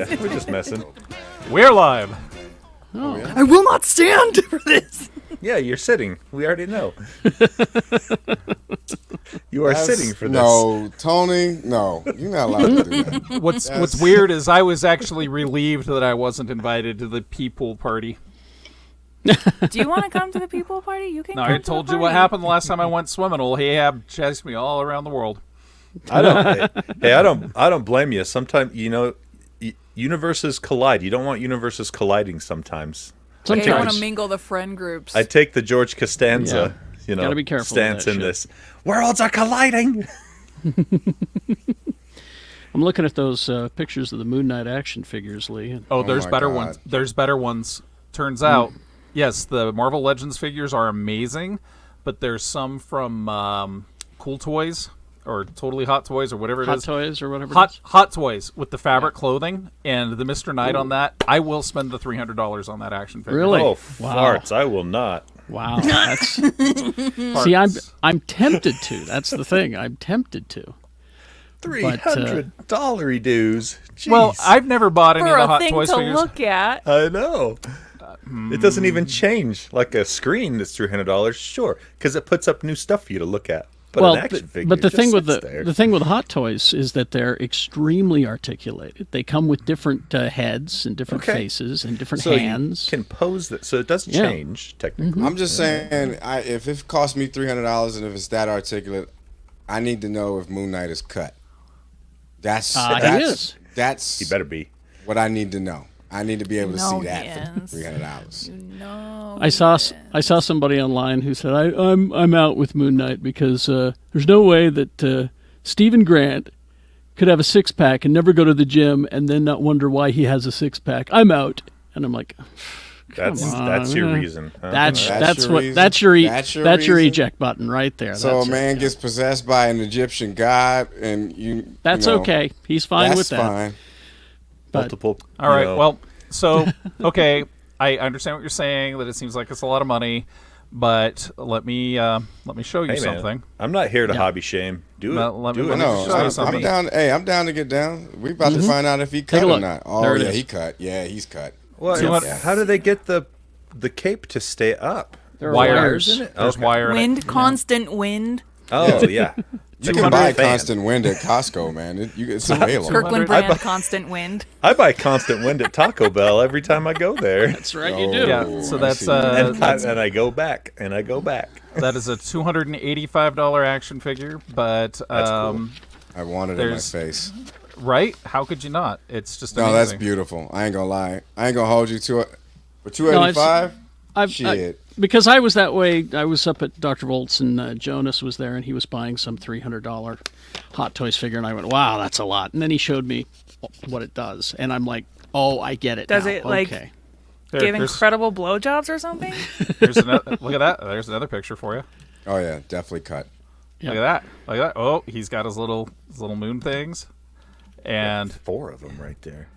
We're just messing. We're live. Oh, yeah? I will not stand for this. Yeah, you're sitting. We already know. You are sitting for this. No, Tony, no. You're not allowed to do that. What's weird is I was actually relieved that I wasn't invited to the people party. Do you want to come to the people party? You can. No, come I to told the you what party. happened the last time I went swimming. Old Ahab chased me all around the world. I don't blame you. Sometimes, universes collide. You don't want universes colliding sometimes. You don't want to mingle the friend groups. I take the George Costanza, Gotta be careful stance with that in shit. this. Worlds are colliding. I'm looking at those pictures of the Moon Knight action figures, Lee. Oh, there's my better God. ones. There's better ones. Turns out, yes, the Marvel Legends figures are amazing, but there's some from Cool Toys or Totally Hot Toys or whatever it is. Hot Toys or whatever it is. Hot Toys with the fabric clothing and the Mr. Knight on that. I will spend the $300 on that action figure. Really? Oh, Wow. farts. I will not. Wow. That's... See, I'm tempted to. That's the thing. I'm tempted to. $300 dues. Jeez. Well, I've never bought any For of the a Hot thing Toys to figures. look at. I know. It doesn't even change. Like a screen that's $300, sure, because it puts up new stuff for you to look at. But an action figure but the just thing with sits there. the thing with Hot Toys is that they're extremely articulated. They come with different heads and different faces and different so hands. you can pose that, so it does change technically. I'm just saying, if it costs me $300 and if it's that articulate, I need to know if Moon Knight is cut. He is. That's He better be. what I need to know. I need to be able to see that Jens. for $300. No. I saw somebody online who said I'm out with Moon Knight because there's no way that Stephen Grant could have a six-pack and never go to the gym and then not wonder why he has a six-pack. I'm out, and I'm like, That's your reason. Huh? that's your reason? that's your reason? eject button right there. So That's a man it. gets possessed by an Egyptian god, and That's you know, okay. He's fine with that's that. fine. But- Multiple. All right. Well, so okay, I understand what you're saying. That it seems like it's a lot of money, but let me show you hey, man, something. I'm not here to hobby shame. Do it. Let me Do it. No, show you I'm something. down. Hey, I'm down to get down. We about to find out if he cut a or look. not. Oh There it yeah, is. he cut. Yeah, he's cut. Well, Yeah. how do they get the cape to stay up? There are Wires. wires. in it? There's Okay. wire in it. Wind, constant wind. Oh yeah. You can buy 200 constant wind at Costco, man. It's available. Kirkland I brand, constant wind. I buy constant wind at Taco Bell every time I go there. That's right, you do. Yeah. So I that's see. And I go back and I go back. that is a $285 action figure, but cool. I want it in my There's- face. right? How could you not? It's just No, amazing. that's beautiful. I ain't gonna lie. I ain't gonna hold you to it. For $285, shit. Because I was that way. I was up at Dr. Volt's and Jonas was there, and he was buying some $300 Hot Toys figure, and I went, "Wow, that's a lot." And then he showed me what it does, and I'm like, "Oh, I get it." Does now. it, like- Okay. There, Give there's- incredible blowjobs or something? There's another, look at that. There's another picture for you. Oh yeah, definitely cut. Yeah. Look at that. Look at that. Oh, he's got his little moon things, and 4 of them right there.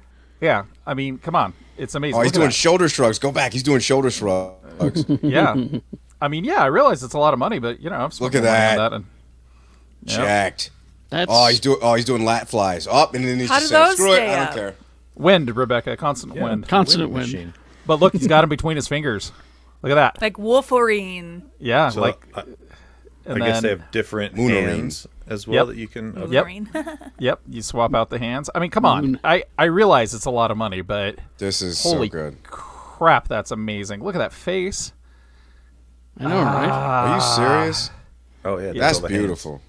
yeah, I mean, come on, it's amazing. Oh, he's Look at doing that. shoulder shrugs. Go back. He's doing shoulder shrugs. Yeah, I mean, yeah, I realize it's a lot of money, but I've spent Look at more money on that. and, Jacked. That's Oh, he's doing lat flies. Up and then he's How just do saying, those screw it. stay I don't up? care. wind, Rebecca, constant wind. consonant Wind wind. machine. But look, he's got him between his fingers. Look at that. Like Wolverine. Yeah, So like. I And guess then, they have different Moonerine. hands as well Yep. that you can. Okay. Yep. Wolverine. Yep, you swap out the hands. I mean, come on. I realize it's a lot of money, but This is holy so good. crap, that's amazing. Look at that face. I know, right? Are you serious? Oh yeah, That's all the hands. beautiful.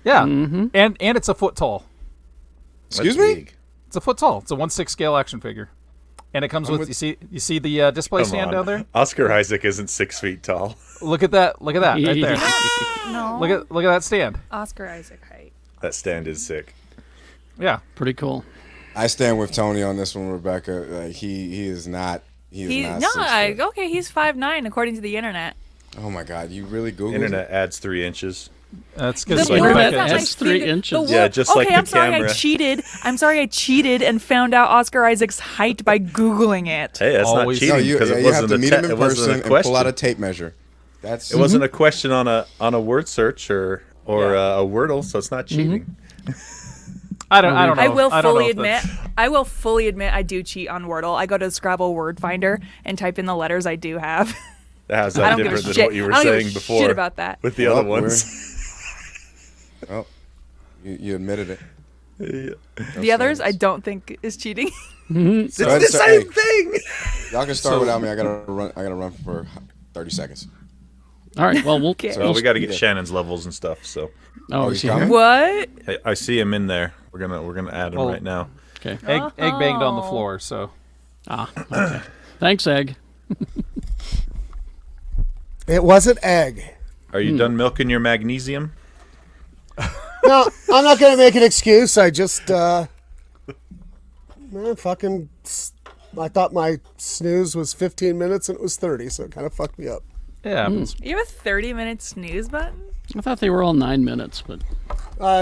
Yeah, and it's a foot tall. That's Excuse me? big. It's a foot tall. It's a 1/6 scale action figure, and it comes with, you see the display Come stand on. down there. Oscar Isaac isn't 6 feet tall. Look at that right there. No. Look at that stand. Oscar Isaac height. That stand is sick. Yeah, Pretty cool. I stand with Tony on this one, Rebecca. Like he is not. He is not. 6 foot. Okay, he's 5'9" according to the internet. Oh my God! You really Googled Internet adds 3 inches. that's The because like blurb Rebecca- is not my That's 3 finger- inches. the Yeah, wor- just okay, like the I'm sorry camera. I cheated. I'm sorry I cheated and found out Oscar Isaac's height by Googling it. Hey, that's Always- not No, cheating you, because it you have wasn't to a meet te- him in it wasn't person a and question. pull out a tape measure. That's It wasn't a question on a word search or a Wordle, so it's not cheating. I don't know. I will I don't know fully if that's- admit. I will fully admit I do cheat on Wordle. I go to Scrabble word finder and type in the letters I do have. How's I that don't give a different than shit. what you were I don't give a saying before shit about that. with the Well, other ones? Oh, you admitted it. The others I don't think is cheating. It's So the same thing. Y'all can start without me. I gotta run for 30 seconds. All right. Well, we'll. Okay. Well, we got to get Shannon's levels and stuff. So Oh, he's is he coming? here? What? hey, I see him in there. We're gonna add him Well- right now. Okay. egg banged on the floor. So Okay. Thanks, Egg. It wasn't egg. Are you done milking your magnesium? No, I'm not going to make an excuse. I just, I thought my snooze was 15 minutes and it was 30, so it kind of fucked me up. yeah, You have a 30-minute snooze button? I thought they were all 9 minutes, but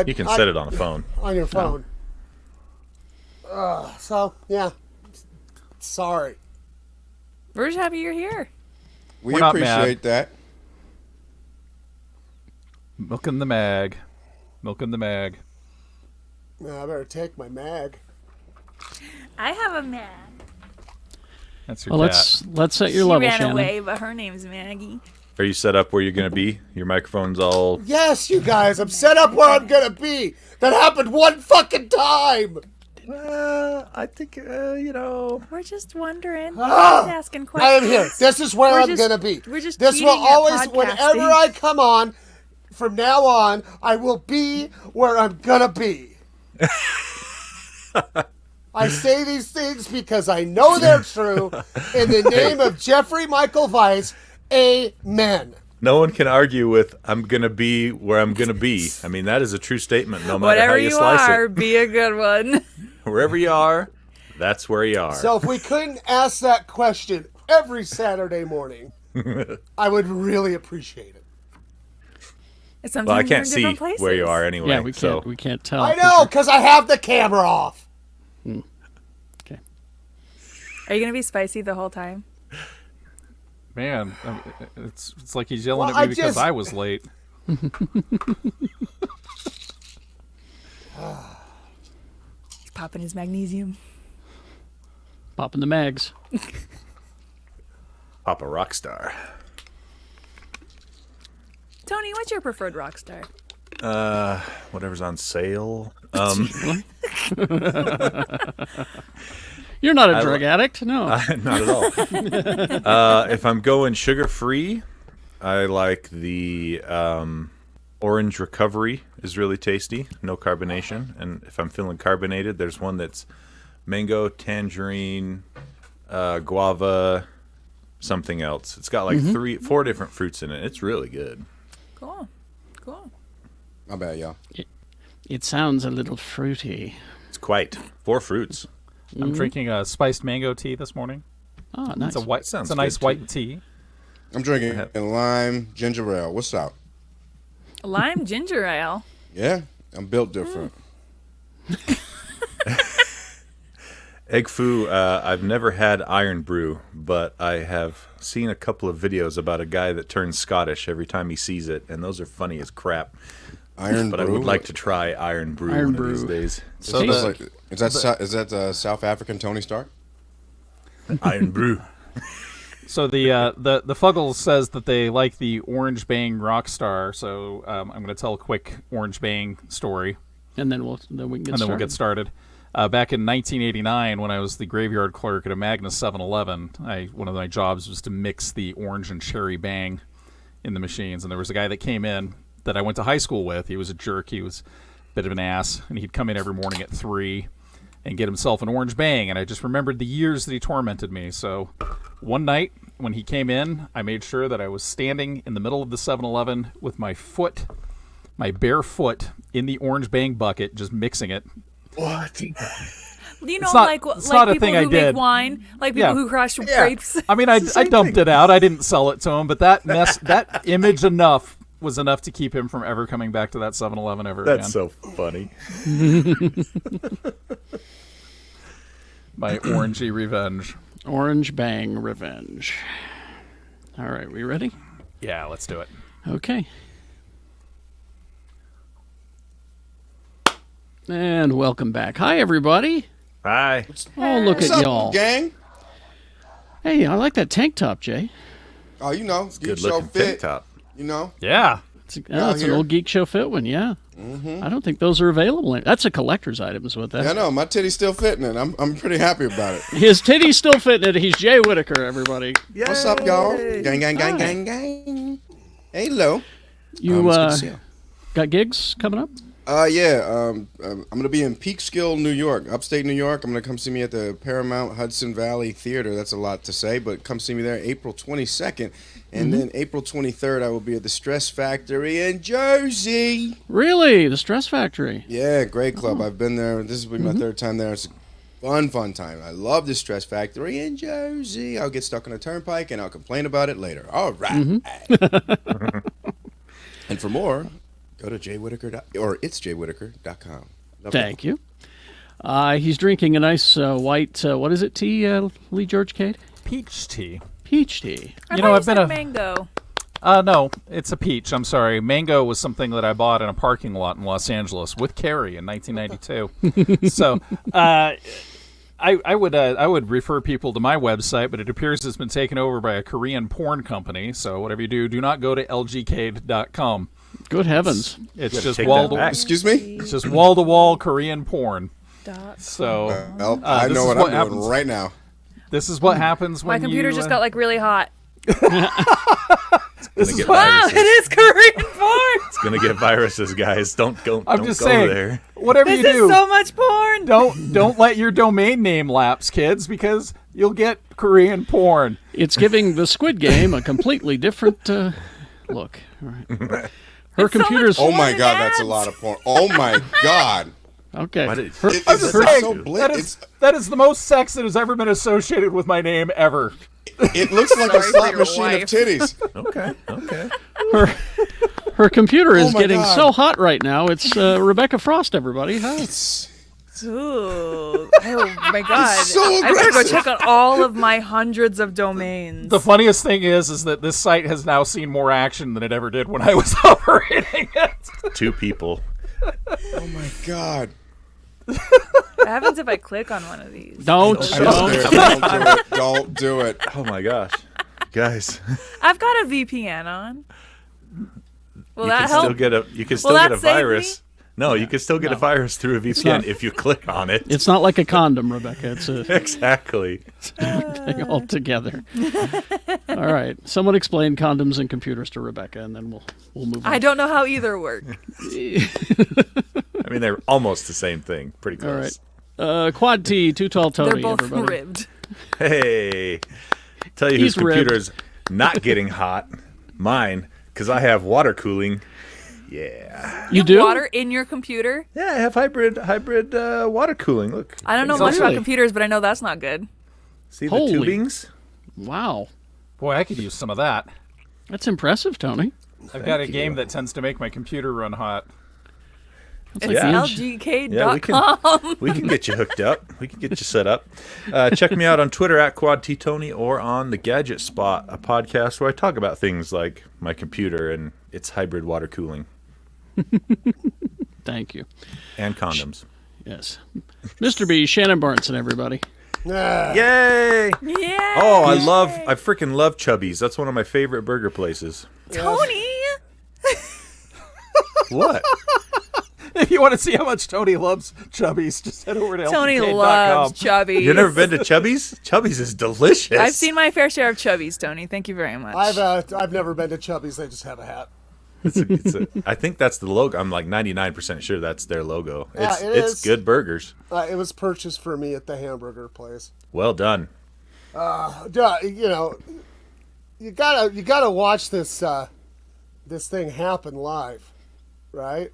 You can set it on a phone. on your phone. So, yeah. Sorry. We're just happy you're here. We We're not mad. appreciate that. milking the mag. Milking the mag. I better take my mag. I have a man. That's your well, cat. let's set your She level, ran Shannon. away, but her name's Maggie. Are you set up where you're gonna be? Your microphone's all. Yes, you guys, I'm set up where I'm going to be. That happened one fucking time. I think you know. We're just wondering. Ah! Just asking I questions. am here. This is where We're I'm just- going to be. we're just This will cheating at always, whenever podcasting. I come on, from now on, I will be where I'm going to be. I say these things because I know they're true. In the name of Jeffrey Michael Weiss, amen. No one can argue with "I'm gonna be where I'm gonna be." I mean, that is a true statement. No matter Whatever how you you slice are, it, be a good one. wherever you are, that's where you are. So if we couldn't ask that question every Saturday morning, I would really appreciate it. Sometimes well, I you're can't in see different places. where you are anyway. Yeah, we so can't. We can't tell. I know, because I have the camera off. Okay. Are you gonna be spicy the whole time? Man, it's like he's yelling Well, at me I because just- I was late. He's popping his magnesium. Popping the mags. Papa Rockstar. Tony, what's your preferred rock star? Whatever's on sale. You're not a drug addict, no. Not at all. If I'm going sugar free, I like the orange recovery is really tasty, no carbonation. And if I'm feeling carbonated, there's one that's mango, tangerine, guava, something else. It's got like 4 different fruits in it. It's really good. Cool. Cool. My bad, y'all. It sounds a little fruity. It's quite 4 fruits. I'm drinking a spiced mango tea this morning. Oh, nice. It's a white. Sounds It's a nice good, white tea. I'm drinking a lime ginger ale. What's up? Lime ginger ale. Yeah, I'm built different. Egg foo, I've never had iron brew, but I have seen a couple of videos about a guy that turns Scottish every time he sees it, and those are funny as crap. Iron But brew. I would like to try iron brew Iron one of these brew. days. So Is the, that South African Tony Stark? Iron brew. the Fuggles says that they like the Orange Bang Rockstar. So I'm going to tell a quick Orange Bang story, And then we can get and started. then we'll get started. Back in 1989, when I was the graveyard clerk at a Magnus 7-Eleven, one of my jobs was to mix the orange and cherry bang in the machines. And there was a guy that came in that I went to high school with. He was a jerk. He was a bit of an ass, and he'd come in every morning at 3 and get himself an orange bang. And I just remembered the years that he tormented me. So one night when he came in, I made sure that I was standing in the middle of the 7-Eleven with my bare foot in the orange bang bucket, just mixing it. What? You know, It's not- like it's not a people thing I who did. make wine, like people Yeah. who crush grapes. I mean, I dumped it out. I didn't sell it to him, but that image was enough to keep him from ever coming back to that 7-Eleven ever That's again. so funny. My orangey revenge. Orange Bang Revenge. All right, we ready? Yeah, let's do it. Okay. And welcome back. Hi, everybody. Hi. Oh, look What's at up, y'all. gang? Hey, I like that tank top, Jay. Oh, you know, Good Geekshow looking fit. tank top. You know, Yeah. It's an here. old Geek Show fit one, yeah. I don't think those are available. That's a collector's item, is what that I is. know my titty's still fitting it. I'm pretty happy about it. His titty's still fitting it. He's Jay Whitaker, everybody. What's up, y'all? Gang, gang, gang, gang, gang. Hey, hello. You it's good to see you. got gigs coming up? I'm gonna be in Peekskill, New York, upstate New York. I'm gonna come see me at the Paramount Hudson Valley Theater. That's a lot to say, but come see me there April 22nd, and then April 23rd I will be at the Stress Factory in Jersey. Really? The Stress Factory? Yeah, great club. I've been there. This will be my third time there. It's a fun time. I love the Stress Factory in Jersey. I'll get stuck on a turnpike and I'll complain about it later. All right. And for more, go to jwhitaker.com. Thank you. He's drinking a nice white, what is it, tea, Lee George Cade? Peach tea. Peach tea. I You thought know, I've been said a- mango. No, it's a peach. I'm sorry. Mango was something that I bought in a parking lot in Los Angeles with Carrie in 1992. So, I would refer people to my website, but it appears it's been taken over by a Korean porn company. So whatever you do, do not go to lgcade.com. Good heavens. It's gotta just take wall that back. to Excuse me? it's just wall to wall Korean porn. So Well, I this know is what what I'm happens. doing right now. this is what happens when My computer you, just got like really hot. This is Wow, it is Korean porn. It's gonna get viruses, guys. Don't go. I'm don't just go saying, there. whatever This you do, is so much porn. don't let your domain name lapse, kids, because you'll get Korean porn. It's giving the Squid Game a completely different look. All right. Her computer's... Oh my Porn God, that's a ads. lot of porn. Oh my God. Okay. Why did- It's just so saying, blit. that is the most sex that has ever been associated with my name ever. It looks like a Sorry for slot your machine wife. of titties. Okay. Her computer is Oh my getting God. so hot right now. It's Rebecca Frost, everybody. Hi. Ooh. Oh my god. so I better go aggressive. check on all of my hundreds of domains. The funniest thing is that this site has now seen more action than it ever did when I was operating it. 2 people. Oh my God. What happens if I click on one of these? Don't. Don't do it. Oh my gosh, guys. I've got a VPN on. Will You that can help? still get a. You can still Will get that a save virus. No, you can still get a virus through a VPN not- if you click on it. It's not like a condom, Rebecca. It's a Exactly. thing altogether. All right. Someone explain condoms and computers to Rebecca, and then we'll move on. I don't know how either work. I mean, they're almost the same thing. Pretty All close. right. Quad T, Too Tall Tony, They're both everybody. ribbed. Hey, tell you He's whose computer's not getting hot? Mine, because I have water cooling. Yeah. You do? Water in your computer? Yeah, I have hybrid water cooling. Look. I don't know Exactly. much about Really? computers, but I know that's not good. See the Holy. tubings? Wow. Boy, I could use some of that. That's impressive, Tony. I've got a you. game that tends to make my computer run hot. It's Yeah. lgk.com. We can get you hooked up. We can get you set up. Check me out on Twitter at QuadTTony or on the Gadget Spot, a podcast where I talk about things like my computer and its hybrid water cooling Thank you. and condoms. Yes. Mr. B, Shannon Barneson, everybody. Yay! Yeah. Oh, I freaking love Chubby's. That's one of my favorite burger places. Tony. What? If you want to see how much Tony loves Chubby's, just head over to Tony LTK.com. loves Chubby's. You've never been to Chubby's? Chubby's is delicious. I've seen my fair share of Chubby's, Tony. Thank you very much. I've never been to Chubby's. They just have a hat. I think that's the logo. I'm like 99% sure that's their logo. Yeah, it It's is. good burgers. It was purchased for me at the hamburger place. Well done. Duh, you know, you gotta watch this this thing happen live, right?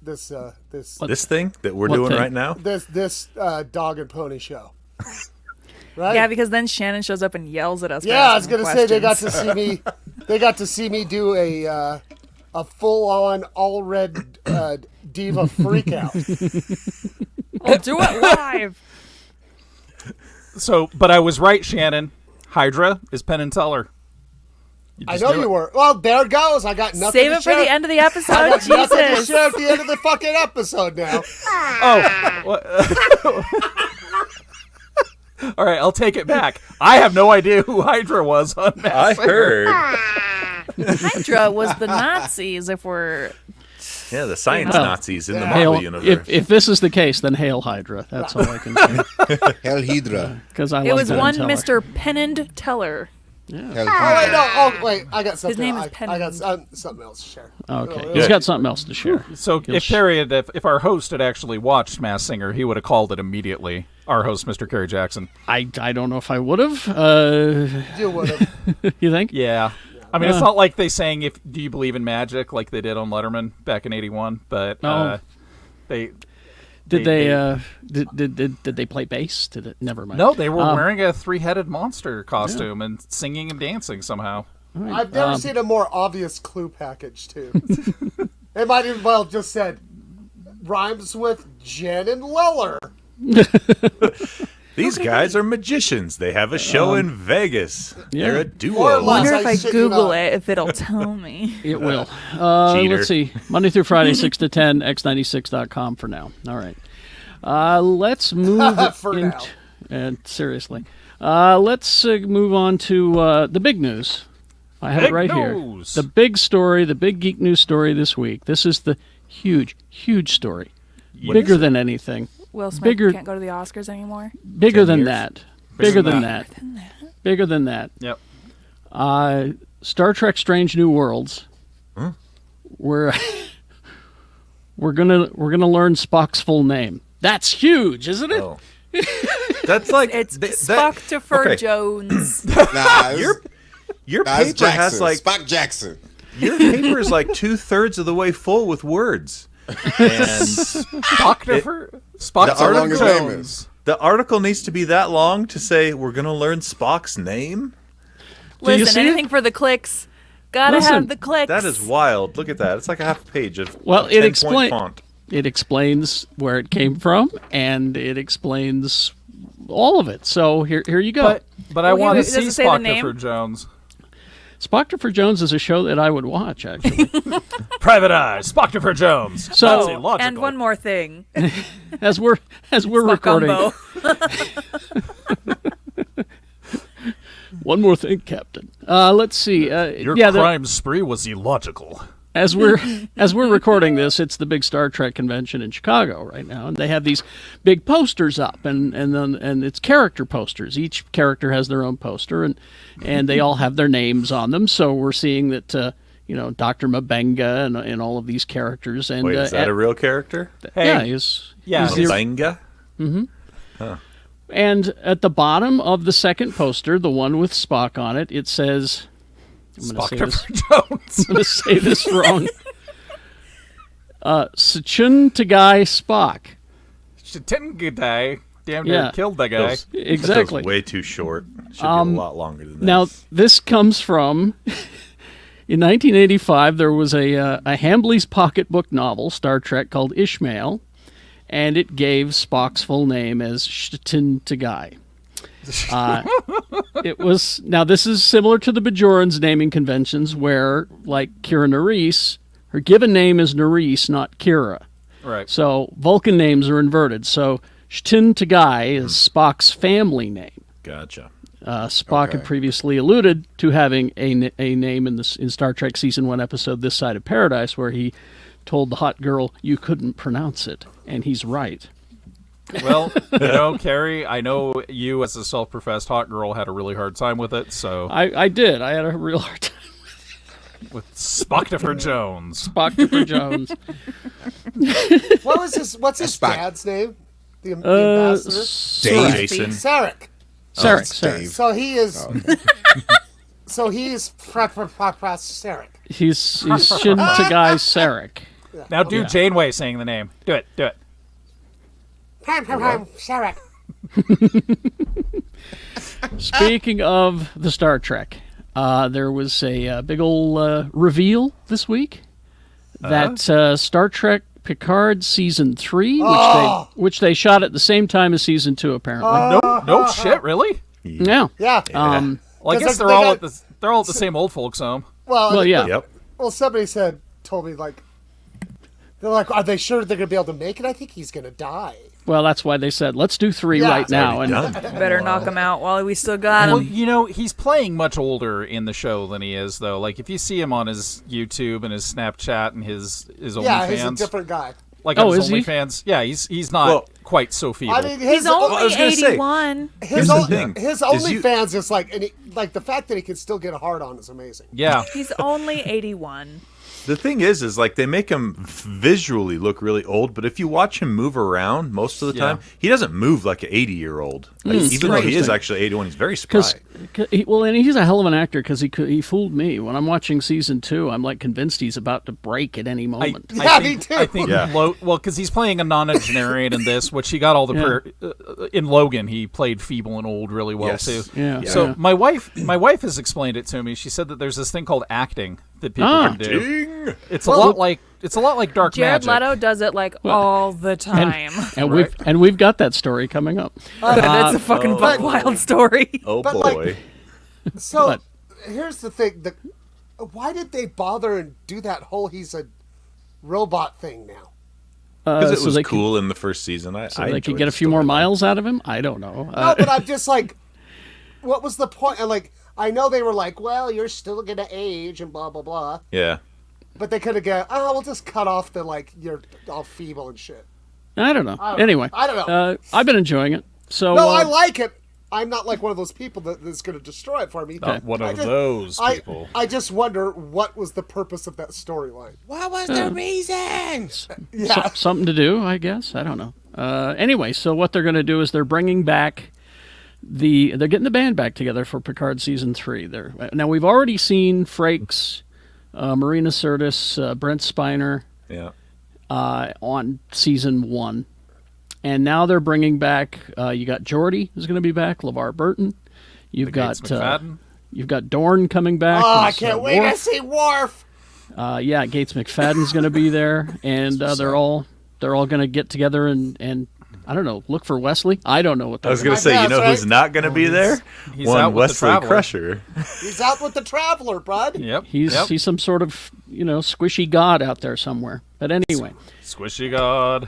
This This thing that we're What doing thing? right now? this dog and pony show, right? yeah, because then Shannon shows up and yells at us. for Yeah, I was asking gonna say they got questions. to see me. They got to see me do a full-on all red diva freakout. We'll do it live. So, but I was right, Shannon. Hydra is Penn and Teller. I know you were. Well, there it goes. I got nothing Save to it for share. the end of the episode. I got nothing to Jesus. share at the end of the fucking episode now. All right, I'll take it back. I have no idea who Hydra was on Masked I Singer. heard. Hydra was the Nazis, if we're... Yeah, the science Well, Nazis in the Hail, Marvel universe. if this is the case, then hail Hydra. That's all I can say. Hell Hydra. Because I It like was Penn one Teller. Mr. Pennand Teller. Hell Oh, Hydra. wait, no. Oh, wait. I got something. name is I got Penn. something else to share. Okay, Oh, he's yeah. got something else to share. So You'll if Terry had, if our host had actually watched Masked Singer, he would have called it immediately. Our host, Mr. Kerry Jackson. I don't know if I would have. You would have. You think? Yeah. I mean, it's not like they saying, do you believe in magic, like they did on Letterman back in '81, but No. they... Did did they play bass? Did it? Never mind. No, they were wearing a three-headed monster costume and singing and dancing somehow. I've never seen a more obvious clue package, too. It might even well just said, rhymes with Jen and Leller. These guys are magicians. They have a show in Vegas. Yeah. They're a Or duo. less. Wonder I if I shit you Google not. it, if it'll tell me. It will. Cheater. Let's see. Monday through Friday, 6 to 10, x96.com for now. All right. Let's move For in- now. And seriously. Let's move on to the big news. I have it Big right news. here. The big story, the big geek news story this week. This is the huge, huge story. Bigger than anything. Will Smith Bigger- can't go to the Oscars anymore. Bigger 10 than years. that. Bigger than that. that. Bigger than that. Yep. Star Trek: Strange New Worlds. We're gonna learn Spock's full name. That's huge, isn't it? Oh. That's like It's that- Spock-tifer okay. Jones. Nah, Your that's paper has Jackson. like Spock Jackson. your paper is like 2/3 of the way full with words, and Spock-tifer That's how long his name Jones. is. the article needs to be that long to say we're gonna learn Spock's name. Do you Listen, see anything for the clicks. Gotta Listen, have the clicks. That is wild. Look at that. It's like a half page of Well, 10-point font. It explains where it came from, and it explains all of it. So here you go. But I Well, want to does see it say the name? Spock-tifer Jones. Spock-tifer Jones is a show that I would watch, actually. Private Eye, Spock-tifer Jones. So- That's Oh, illogical. And one more thing. as we're recording. Gumbo. One more thing, Captain. Let's see. Your yeah, crime spree was illogical. as we're recording this, it's the big Star Trek convention in Chicago right now, and they have these big posters up, and it's character posters. Each character has their own poster, and they all have their names on them. So we're seeing that Dr. Mabenga and all of these characters. And Wait, is that a real character? Hey, yeah, he's yeah. the- Benga? and at the bottom of the second poster, the one with Spock on it, it says, I'm going Spock-tifer Jones. to say this wrong. Sachun Tagai Spock. Shitengadai damn near Yeah. killed that guy. That Exactly. was way too short. Should be a lot longer than that. Now, this comes from in 1985. There was a Hambley's pocketbook novel, Star Trek, called Ishmael, and it gave Spock's full name as Shtun Tagai. It was now. This is similar to the Bajorans naming conventions, where, like Kira Nerys, her given name is Nerys, not Kira. Right. So Vulcan names are inverted. So Shtun Tagai is Spock's family name. Gotcha. Spock had Okay. previously alluded to having a name in Star Trek Season 1 episode This Side of Paradise, where he told the hot girl you couldn't pronounce it, and he's right. Well, Carrie, I know you as a self-professed hot girl had a really hard time with it, so I did. I had a real hard time. with Spock-tifer Jones. Spock-tifer Jones. What's his Spock. dad's name? The ambassador? Dave. Jason. Sarek. Sarek. it's Sarek. Dave. So he is. So he is Sarek. He's Shin Tagai Sarek. Now do Janeway saying the name. Do it. Sarek. Speaking of the Star Trek, there was a big old reveal this week that Star Trek Picard Season 3, which they shot at the same time as Season 2, apparently. No shit, really? Yeah. Yeah. Well, I 'Cause guess they they're all got- They're all at the same old folks home. Well, yeah. Yep. Well, somebody told me like, they're like, are they sure they're gonna be able to make it? I think he's gonna die. Well, that's why they said, let's do 3 Yeah. right It's now. Already And done. Better knock him out while we still got Well, him. he's playing much older in the show than he is, though. Like, if you see him on his YouTube and his Snapchat and his Yeah, he's a OnlyFans, different guy. like Oh, on his is he? OnlyFans, yeah, he's not Well, quite so feeble. I mean, He's only I was gonna say, 81. here's the thing, his is you- OnlyFans is like, and like the fact that he can still get a hard on is amazing. yeah. He's only 81. The thing is like they make him visually look really old, but if you watch him move around most of the time, he doesn't move like an 80-year-old. Like, even though he is actually 81, he's very spry. and he's a hell of an actor because he fooled me. When I'm watching season 2, I'm like convinced he's about to break at any moment. Yeah, me too. I think Yeah. well, because he's playing a nonagenarian in this, which he got all the in Logan. He played feeble and old really well Yes. too. Yeah. So Yeah. my wife has explained it to me. She said that there's this thing called acting that people can do. Ding! It's a lot like dark Jared magic. Leto does it like all the time. and we've got that story coming up. It's a fucking wild story. Oh But, boy. like- So What? here's the thing: why did they bother and do that whole "he's a robot" thing now? Because it so was they cool in the first season. I So they could enjoyed get a the few more storyline. miles out of him? I don't know. No, but I'm just like, what was the point? And like, I know they were like, well, you're still gonna age and blah blah blah, Yeah. but they could have gone, oh, we'll just cut off the like you're all feeble and shit. I don't know. I don't know. Anyway, I don't know. I've been enjoying it. So No, I like it. I'm not like one of those people that's going to destroy it for me. One I of just- those I, people. I just wonder what was the purpose of that storyline. What was the reasons? Yeah. something to do, I guess. I don't know. Anyway, so what they're going to do is they're bringing back they're getting the band back together for Picard season 3. Now we've already seen Frakes, Marina Sirtis, Brent Spiner Yeah. on season 1. And now they're bringing back, you got Geordi who's going to be back, LeVar Burton. You've got Gates McFadden. you've got Dorn coming back. Oh, I as, can't wait to Worf. see Worf. Yeah, Gates McFadden's going to be there, and they're all going to get together and I don't know, look for Wesley. I don't know what I was they're going to say, you know guess, who's right? not going to be there? he's One out with the Wesley Traveler. Crusher. He's out with the Traveler, bud. Yep. He's some sort of squishy god out there somewhere. But anyway, Squishy God.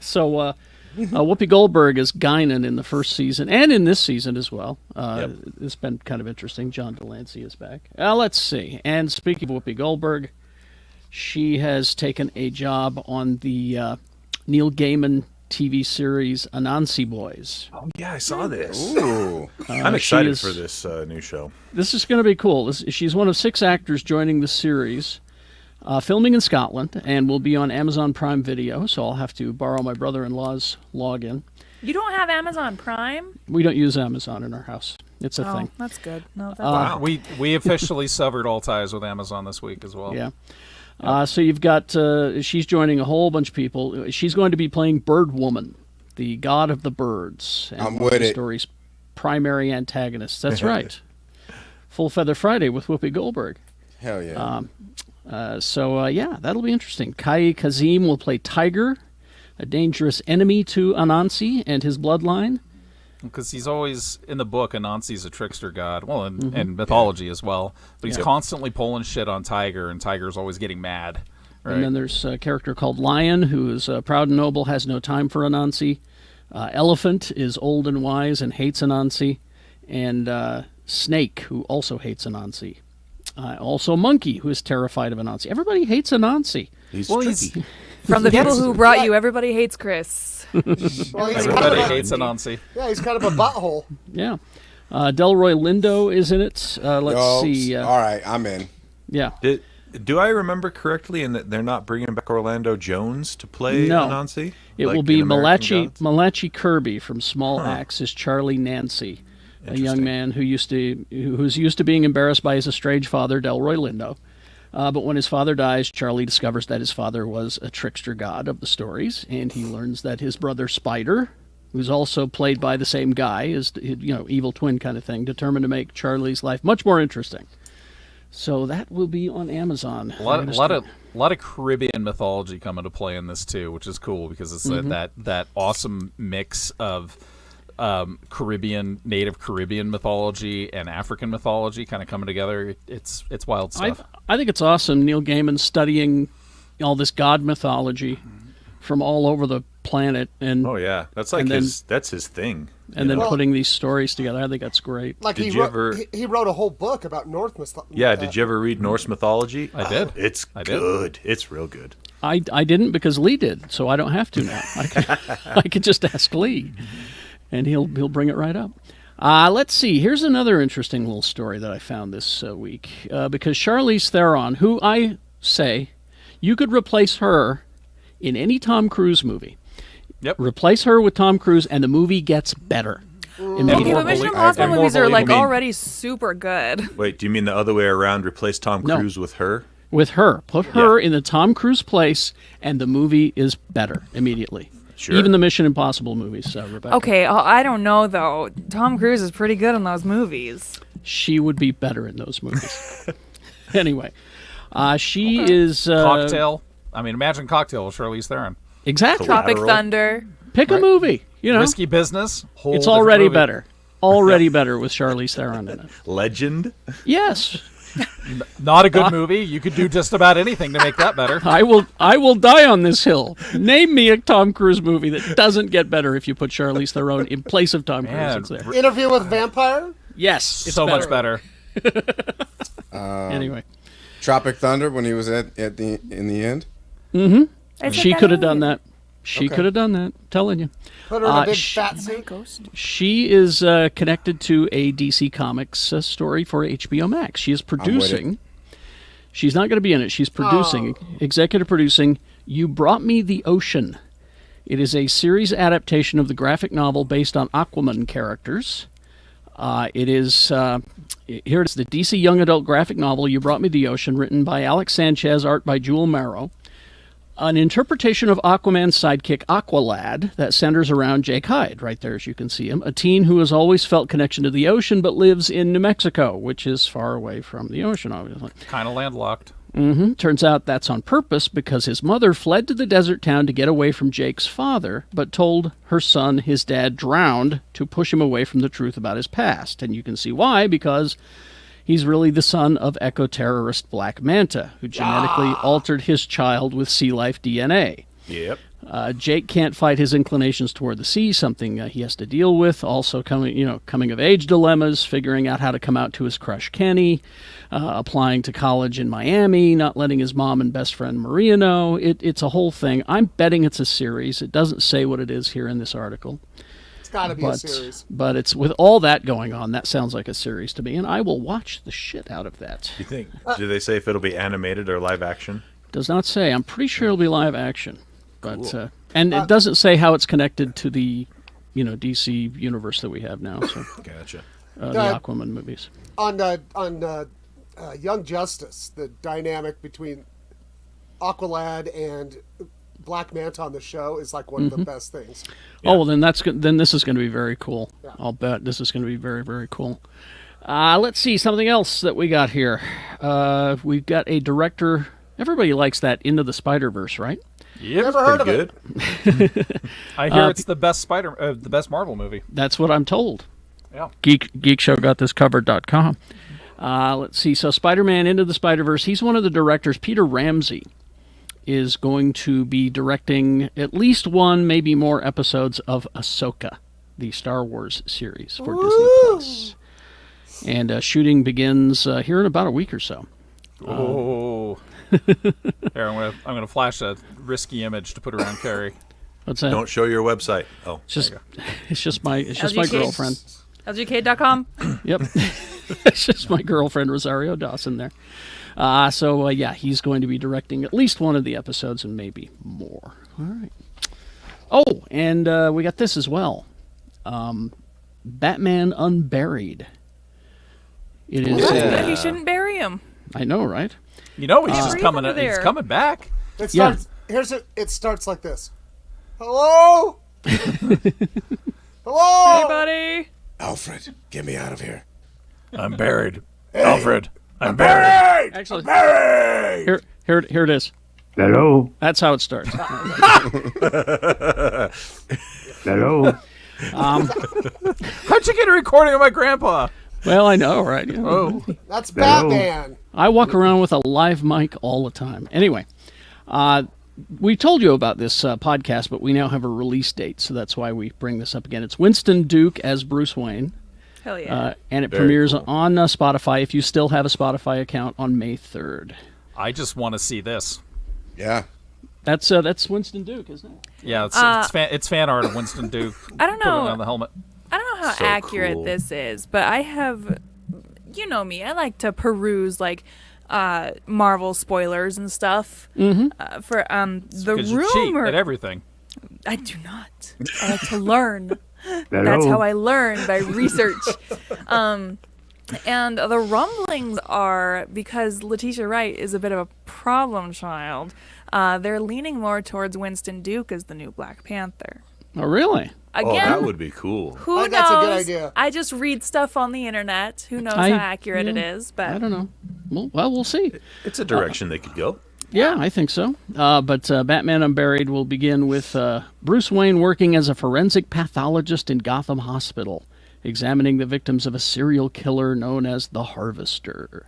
so Whoopi Goldberg is Guinan in the first season and in this season as well. It's been kind of interesting. John Delancey is back. Let's see. And speaking of Whoopi Goldberg, she has taken a job on the Neil Gaiman TV series Anansi Boys. Oh, yeah, I saw this. Ooh. I'm excited is- for this new show. This is going to be cool. She's one of 6 actors joining the series, filming in Scotland, and will be on Amazon Prime Video, so I'll have to borrow my brother-in-law's login. You don't have Amazon Prime? We don't use Amazon in our house. It's a Oh, thing. that's good. No, that's Wow. We officially severed all ties with Amazon this week as well. Yeah. So you've got, she's joining a whole bunch of people. She's going to be playing Bird Woman, the god of the birds. And I'm one of with the it. story's primary antagonists. That's right. Full Feather Friday with Whoopi Goldberg. Hell yeah. Yeah, that'll be interesting. Kai Kazim will play Tiger, a dangerous enemy to Anansi and his bloodline. Because he's always, in the book, Anansi's a trickster god. Well, and mythology as well. But he's constantly pulling shit on Tiger, and Tiger's always getting mad. Right? And then there's a character called Lion, who is proud and noble, has no time for Anansi. Elephant is old and wise and hates Anansi. And Snake, who also hates Anansi. Also Monkey, who is terrified of Anansi. Everybody hates Anansi. He's Well, tricky. From the people who brought you, everybody hates Chris. Well, he's kind Everybody of hates Anansi. he's kind of a butthole. Yeah. Delroy Lindo is in it. Let's see. All right, I'm in. Yeah. Do I remember correctly in that they're not bringing back Orlando Jones to play No. Anansi? It like will be in American Gods? Malachi Kirby from Small Axe as Charlie Nancy, a young Interesting. man who's used to being embarrassed by his estranged father, Delroy Lindo. But when his father dies, Charlie discovers that his father was a trickster god of the stories, and he learns that his brother Spider, who's also played by the same guy, is evil twin kind of thing, determined to make Charlie's life much more interesting. So that will be on Amazon. A lot of Caribbean mythology come into play in this too, which is cool because it's that awesome mix of Native Caribbean mythology and African mythology kind of coming together. It's wild stuff. I think it's awesome. Neil Gaiman studying all this god mythology from all over the planet, and Oh yeah, that's like that's his thing. and then putting these stories together. I think that's great. Like Did he you wrote, ever- he wrote a whole book about North mythology. Yeah, did you ever read Norse mythology? I did. It's I did. good. It's real good. I didn't because Lee did, so I don't have to now. I could just ask Lee, and he'll bring it right up. Let's see. Here's another interesting little story that I found this week. Because Charlize Theron, who I say you could replace her in any Tom Cruise movie. Yep. Replace her with Tom Cruise, and the movie gets better. Okay, Immediately. but Mission I Impossible agree. movies are like I mean- already super good. Wait, do you mean the other way around? Replace Tom No. Cruise with her? With her. Put her in the Tom Cruise place, and the movie is better immediately. Sure. Even the Mission Impossible movies, Rebecca. Okay, I don't know though. Tom Cruise is pretty good in those movies. She would be better in those movies. Anyway, she is... Cocktail. I mean, imagine Cocktail with Charlize Theron. Exactly. Collateral. Tropic Thunder. Pick a movie. You know, Risky Business. Whole it's different already movie. better. Already better with Charlize Theron in it. Legend? Yes. Not a good movie. You could do just about anything to make that better. I will die on this hill. Name me a Tom Cruise movie that doesn't get better if you put Charlize Theron in place of Tom Cruise. Man, It's there. Interview with Vampire. Yes. It's so much better. Anyway. Tropic Thunder when he was in the end. She could have done that. She could have done that. Telling you. Put her in a big sh- fat suit. She is connected to a DC Comics story for HBO Max. She is producing. She's not going to be in it. She's producing, executive producing, You Brought Me the Ocean. It is a series adaptation of the graphic novel based on Aquaman characters. It is, here it is, the DC young adult graphic novel, You Brought Me the Ocean, written by Alex Sanchez, art by Jewel Marrow. An interpretation of Aquaman's sidekick Aqualad that centers around Jake Hyde, right there as you can see him, a teen who has always felt connection to the ocean but lives in New Mexico, which is far away from the ocean, obviously. Kind of landlocked. Turns out that's on purpose because his mother fled to the desert town to get away from Jake's father, but told her son his dad drowned to push him away from the truth about his past. And you can see why, because he's really the son of eco-terrorist Black Manta, who genetically altered his child with sea life DNA. Yep. Jake can't fight his inclinations toward the sea, something he has to deal with. Also, coming of age dilemmas, figuring out how to come out to his crush Kenny, applying to college in Miami, not letting his mom and best friend Maria know. It's a whole thing. I'm betting it's a series. It doesn't say what it is here in this article. It's got to be a series. But it's with all that going on, that sounds like a series to me, and I will watch the shit out of that. You think? Do they say if it'll be animated or live action? Does not say. I'm pretty sure it'll be live action, but and it doesn't say how it's connected to the, DC universe that we have now. So Gotcha. the Aquaman movies. On Young Justice, the dynamic between Aqualad and Black Manta on the show is like one of the best things. Oh, well, then then this is going to be very cool. Yeah. I'll bet this is going to be very, very cool. Let's see something else that we got here. We've got a director. Everybody likes that Into the Spider-Verse, right? Yep. Never heard of Pretty it. good. I hear it's the best the best Marvel movie. That's what I'm told. Yeah. Geekshowgotthiscovered.com. Let's see. So Spider-Man Into the Spider-Verse, he's one of the directors. Peter Ramsey is going to be directing at least one, maybe more episodes of Ahsoka, the Star Wars series for Disney Plus. And shooting begins here in about a week or so. Oh. Here, I'm gonna flash a risky image to put around Carrie. What's that? Don't show your website. Oh, It's just my girlfriend. LGK.com. Yep. It's just my girlfriend, Rosario Dawson, there. He's going to be directing at least one of the episodes and maybe more. All right. Oh, and we got this as well. Batman Unburied. It is. He shouldn't bury him. I know, right? He's just breathe coming. under He's there. coming back. It starts. It starts like this. Hello. Hello. Hey, buddy. Alfred, get me out of here. I'm buried. Alfred, I'm buried. Actually, Hey! here it is. Hello, That's how it starts. hello. How'd you get a recording of my grandpa? Well, I know, right? Yeah. Oh, That's Batman. I walk around with a live mic all the time. Anyway, we told you about this podcast, but we now have a release date, so that's why we bring this up again. It's Winston Duke as Bruce Wayne. Hell yeah. And it Very premieres cool. on Spotify, if you still have a Spotify account, on May 3rd. I just want to see this. Yeah. That's Winston Duke, isn't it? Yeah, it's fan art of Winston Duke. I don't putting know. on the helmet. I don't know how So accurate cool. this is, but I have, you know me, I like to peruse like Marvel spoilers and stuff. Mm-hmm. For the Because you cheat rumor. at everything. I do not. I like to learn. That's how I learn, by research. And the rumblings are, because Letitia Wright is a bit of a problem child, they're leaning more towards Winston Duke as the new Black Panther. Oh, really? Again, Oh, that would be cool. who I knows? think that's a good idea. I just read stuff on the internet. Who knows I- how accurate it yeah, is? But I don't know. Well, we'll see. It's a direction they could go. Yeah, I think so. But Batman Unburied will begin with Bruce Wayne working as a forensic pathologist in Gotham Hospital, examining the victims of a serial killer known as the Harvester.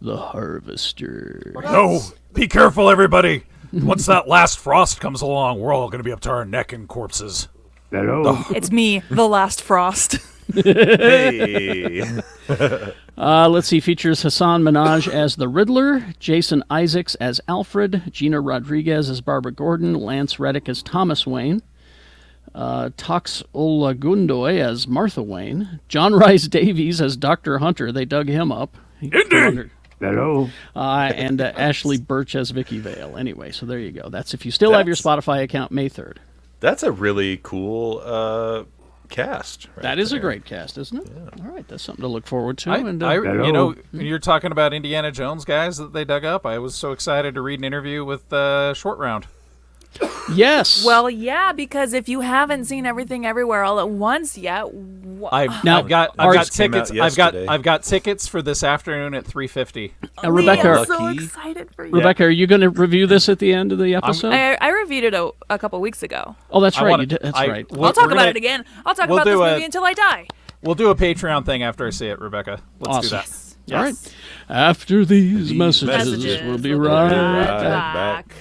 The Harvester. No, be careful, everybody. Once that last frost comes along, we're all going to be up to our neck in corpses. it's me, the last Frost. Hey. Let's see, features Hassan Minaj as the Riddler, Jason Isaacs as Alfred, Gina Rodriguez as Barbara Gordon, Lance Reddick as Thomas Wayne, Tox Olagundoy as Martha Wayne, John Rhys Davies as Dr. Hunter. They dug him up. Hello. And Ashley Birch as Vicky Vale. Anyway, so there you go. That's if you still have your Spotify account, May 3rd. That's a really cool cast. Right That is a there. great cast, isn't it? Yeah. All right, that's something to look forward to. You know, when you're talking about Indiana Jones guys that they dug up, I was so excited to read an interview with Short Round. yes. Well, yeah, because if you haven't seen Everything Everywhere All at Once yet, I've Now, got ours came out tickets. yesterday. I've got tickets for this afternoon at 3:50. Rebecca, I'm so Lucky. excited for you. Rebecca, are you going to review this at the end of the episode? I reviewed it a couple weeks ago. Oh, that's I right. wanna- You did. That's I- right. I'll talk we're about gonna- it again. I'll talk we'll about this do a- movie until I die. We'll do a Patreon thing after I see it, Rebecca. Let's do Awesome. that. All right. After these messages, Messages. we'll be We'll be right right back. back.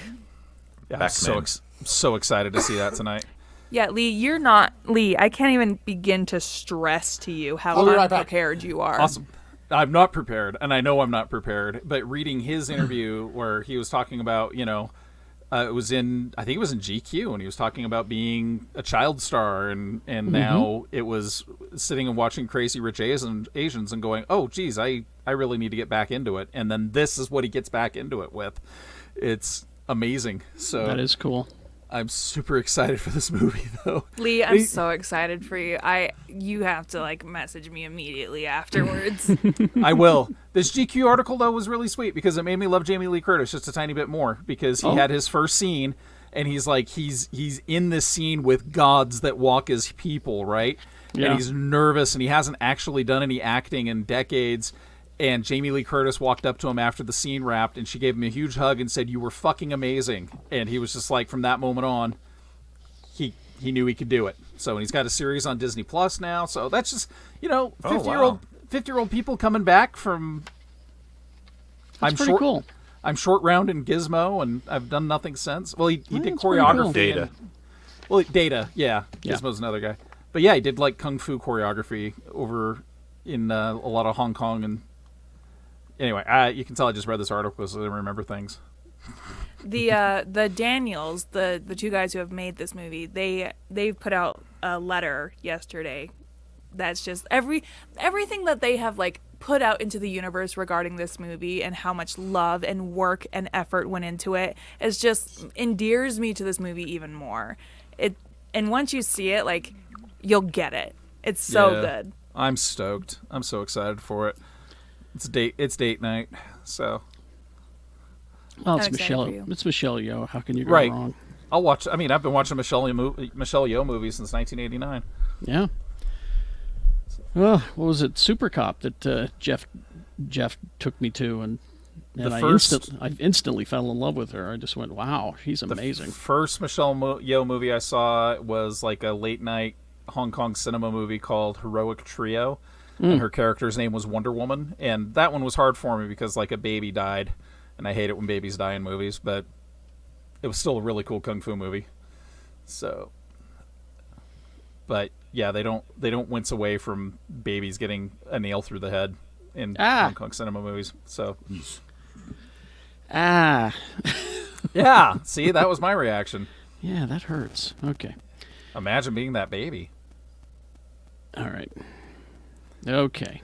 Yeah, I'm Back so men. so excited to see that tonight. Yeah, Lee, you're not Lee. I can't even begin to stress to you how I'll be right back. unprepared you are. Awesome. I'm not prepared, and I know I'm not prepared. But reading his interview where he was talking about, it was I think it was in GQ, and he was talking about being a child star, and now it was sitting and watching Crazy Rich Asians and going, oh, geez, I really need to get back into it. And then this is what he gets back into it with. It's amazing. So That is cool. I'm super excited for this movie, though. Lee, I'm so excited for you. You have to message me immediately afterwards. I will. This GQ article, though, was really sweet because it made me love Jamie Lee Curtis just a tiny bit more because he had his first scene and he's in this scene with gods that walk as people, right? Yeah. And he's nervous and he hasn't actually done any acting in decades. And Jamie Lee Curtis walked up to him after the scene wrapped and she gave him a huge hug and said, "You were fucking amazing." And he was just like, from that moment on, he knew he could do it. So, and he's got a series on Disney Plus now. So that's just, 50-year-old people coming back from. That's pretty cool. I'm Short Round in Gizmo, and I've done nothing since. Well, he did that's pretty choreography. cool. Data. Data, yeah. Yeah. Gizmo's another guy. But yeah, he did Kung Fu choreography over in a lot of Hong Kong. And anyway, you can tell I just read this article so I remember things. The Daniels, the two guys who have made this movie, they've put out a letter yesterday that's just everything that they have put out into the universe regarding this movie and how much love and work and effort went into it is just endears me to this movie even more. And once you see it, you'll get it. It's so Yeah. good. I'm stoked. I'm so excited for it. It's date night, so Well, it's I'm excited Michelle. for you. It's Michelle Yeoh. How can you go Right. wrong? I'll watch. I mean, I've been watching Michelle Yeoh movies since 1989. Yeah. Well, what was it? Super Cop that Jeff took me to, and The I first- instantly fell in love with her. I just went, wow, she's amazing. First Michelle Yeoh movie I saw was a late night Hong Kong cinema movie called Heroic Trio, and her character's name was Wonder Woman. And that one was hard for me because like a baby died, and I hate it when babies die in movies, but it was still a really cool kung fu movie. So, but yeah, they don't wince away from babies getting a nail through the head in Hong Kong cinema movies. So, yeah, see, that was my reaction. Yeah, that hurts. Okay. Imagine being that baby. All right. Okay.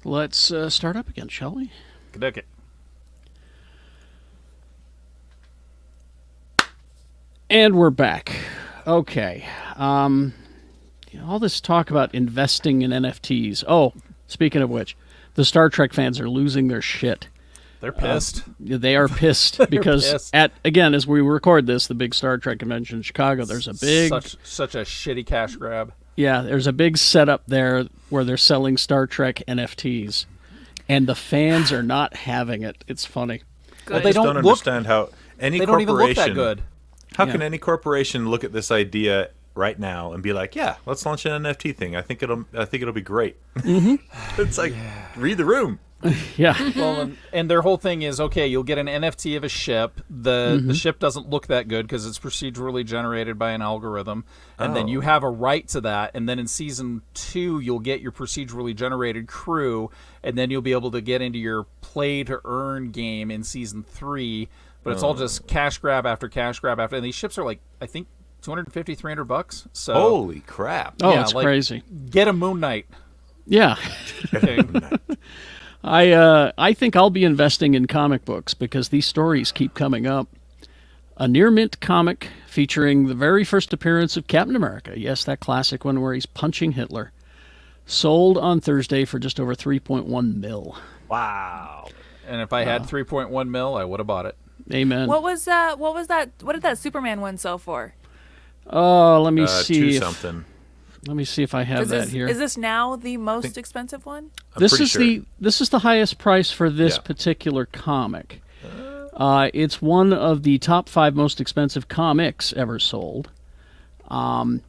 Let's start up again, shall we? Good it. And we're back. Okay. All this talk about investing in NFTs. Oh, speaking of which, the Star Trek fans are losing their shit. They're pissed. They are pissed because pissed. again, as we record this, the big Star Trek convention in Chicago, there's a big such a shitty cash grab. Yeah, there's a big setup there where they're selling Star Trek NFTs, and the fans are not having it. It's funny. But I just don't understand how any They don't even look corporation. that good. How can any corporation look at this idea right now and be like, "Yeah, let's launch an NFT thing. I think it'll be great." Mm-hmm. It's like read the room. Yeah. Well, and their whole thing is, okay, you'll get an NFT of a ship. The ship doesn't look that good because it's procedurally generated by an algorithm. And then you have a right to that. And then in Season 2, you'll get your procedurally generated crew. And then you'll be able to get into your play-to-earn game in Season 3. But it's all just cash grab after cash grab after. And these ships are like, I think, $250, $300. So, Holy crap. Oh, yeah, it's like, crazy. Get a Moon Knight. Yeah. Okay. I think I'll be investing in comic books because these stories keep coming up. A near mint comic featuring the very first appearance of Captain America. Yes, that classic one where he's punching Hitler. Sold on Thursday for just over 3.1 mil. Wow. And if I had 3.1 mil, I would have bought it. Amen. What was that? What did that Superman one sell for? Oh, let me see. Two If, something. let me see if I have that here. Is this now the most expensive one? This pretty is sure. this is the highest price for this Yeah. particular comic. It's one of the top 5 most expensive comics ever sold. And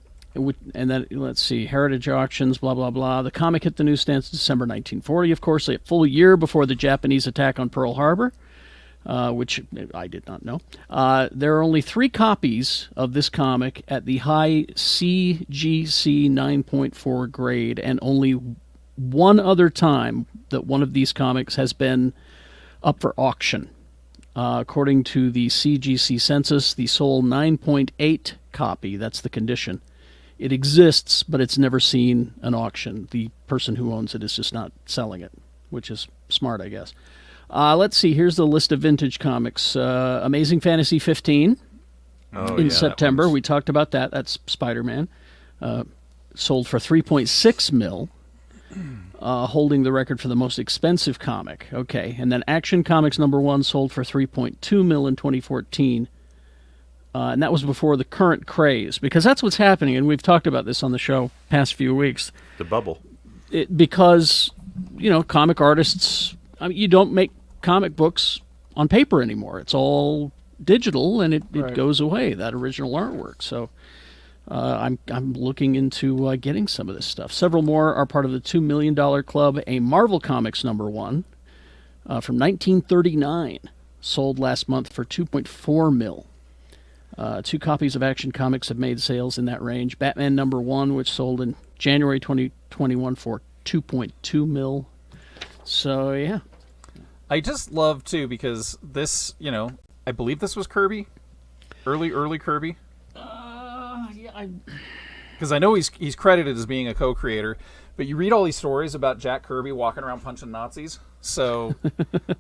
then let's see, Heritage Auctions, blah blah blah. The comic hit the newsstands in December 1940. Of course, a full year before the Japanese attack on Pearl Harbor, which I did not know. There are only 3 copies of this comic at the high CGC 9.4 grade, and only one other time that one of these comics has been up for auction. According to the CGC census, the sole 9.8 copy, that's the condition. It exists, but it's never seen an auction. The person who owns it is just not selling it, which is smart, I guess. Let's see. Here's the list of vintage comics. Amazing Fantasy 15 in September. We talked about that. That's Spider-Man. Sold for 3.6 mil, holding the record for the most expensive comic. Okay. And then Action Comics #1 sold for 3.2 mil in 2014. And that was before the current craze, because that's what's happening. And we've talked about this on the show past few weeks. The bubble. Because, comic artists, you don't make comic books on paper anymore. It's all digital, and it goes away, that original artwork. So I'm looking into getting some of this stuff. Several more are part of the $2 million club. A Marvel Comics #1 from 1939 sold last month for 2.4 mil. 2 copies of Action Comics have made sales in that range. Batman #1, which sold in January 2021 for 2.2 mil. So, yeah. I just love, too, because this, I believe this was Kirby. Early Kirby. Yeah, Because I know he's credited as being a co-creator, but you read all these stories about Jack Kirby walking around punching Nazis. So,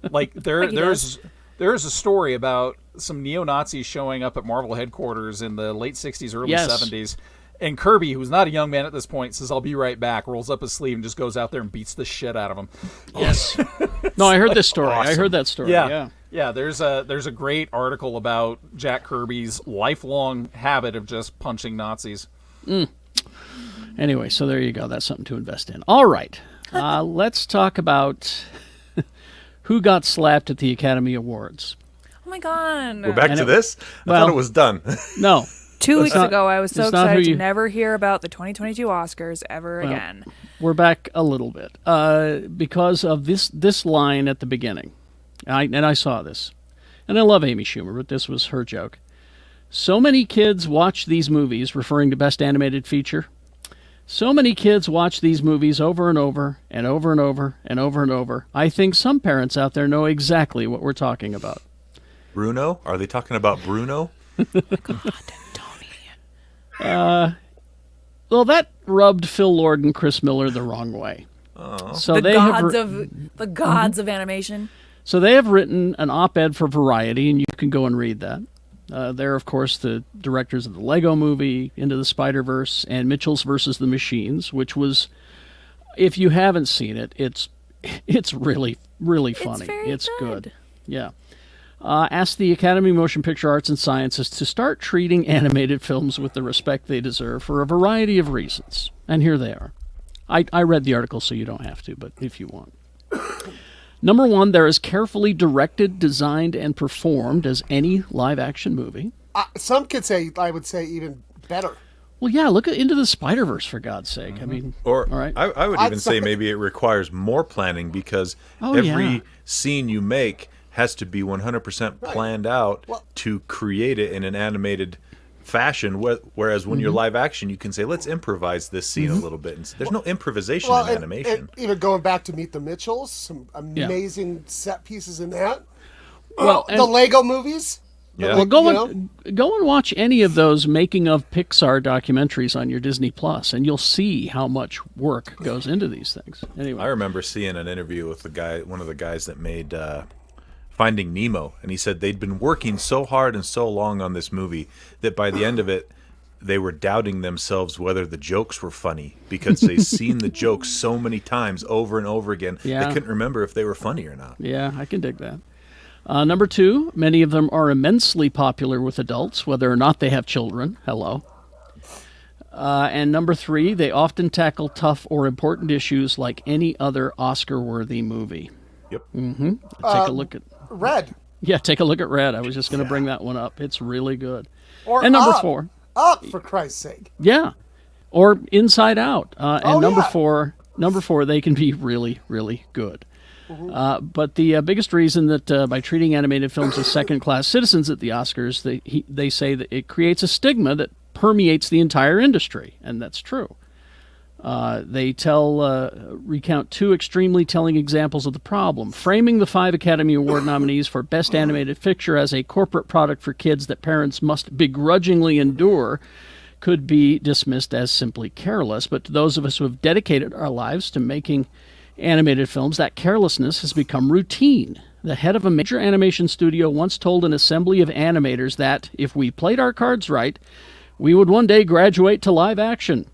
like, there's a story about some neo-Nazis showing up at Marvel headquarters in the late 60s, early 70s. And Kirby, who's not a young man at this point, says, "I'll be right back," rolls up his sleeve and just goes out there and beats the shit out of him. Yes. No, I heard this story. Awesome. I heard that story. Yeah. There's a great article about Jack Kirby's lifelong habit of just punching Nazis. Anyway, so there you go. That's something to invest in. All right. Let's talk about who got slapped at the Academy Awards. Oh my god! We're back to this? I well- thought it was done. No. 2 weeks ago, I was so it's not who excited to you- never hear about the 2022 Oscars ever again. We're back a little bit because of this line at the beginning. I saw this. And I love Amy Schumer, but this was her joke. So many kids watch these movies, referring to Best Animated Feature. So many kids watch these movies over and over and over and over and over and over. I think some parents out there know exactly what we're talking about. Bruno? Are they talking about Bruno? Well, that rubbed Phil Lord and Chris Miller the wrong way. So The they gods have the gods of animation. So they have written an op-ed for Variety, and you can go and read that. They're, of course, the directors of the Lego Movie, Into the Spider-Verse, and Mitchell's versus the Machines, which was, if you haven't seen it, it's really, really funny. It's very good. Yeah. Asked the Academy of Motion Picture Arts and Sciences to start treating animated films with the respect they deserve for a variety of reasons. And here they are. I read the article, so you don't have to, but if you want. Number one, they're as carefully directed, designed, and performed as any live-action movie. Some could say, I would say, even better. Well, yeah, look at Into the Spider-Verse, for God's sake. I mean, Or all right. I would even say maybe it requires more planning because every scene you make has to be 100% planned out to create it in an animated fashion. Whereas when you're live action, you can say, let's improvise this scene a little bit. And there's no improvisation in animation. And even going back to Meet the Mitchells, some amazing set pieces in that. Well, The Lego movies. Yeah. Well, go and watch any of those making of Pixar documentaries on your Disney Plus, and you'll see how much work goes into these things. Anyway, I remember seeing an interview with one of the guys that made Finding Nemo, and he said they'd been working so hard and so long on this movie that by the end of it, they were doubting themselves whether the jokes were funny because they'd seen the jokes so many times over and over again. Yeah. They couldn't remember if they were funny or not. yeah, I can dig that. Number two, many of them are immensely popular with adults, whether or not they have children. Hello. And number three, they often tackle tough or important issues like any other Oscar-worthy movie. Yep. Take a look at Red. Yeah, take a look at Red. I was just going to bring that one up. It's really good. Or And number Up. four, Up, for Christ's sake. yeah, or Inside Out. And number yeah. four, they can be really, really good. But the biggest reason that by treating animated films as second-class citizens at the Oscars, they say that it creates a stigma that permeates the entire industry, and that's true. They recount two extremely telling examples of the problem. Framing the 5 Academy Award nominees for Best Animated Feature as a corporate product for kids that parents must begrudgingly endure could be dismissed as simply careless. But to those of us who have dedicated our lives to making animated films, that carelessness has become routine. The head of a major animation studio once told an assembly of animators that, if we played our cards right, we would one day graduate to live action.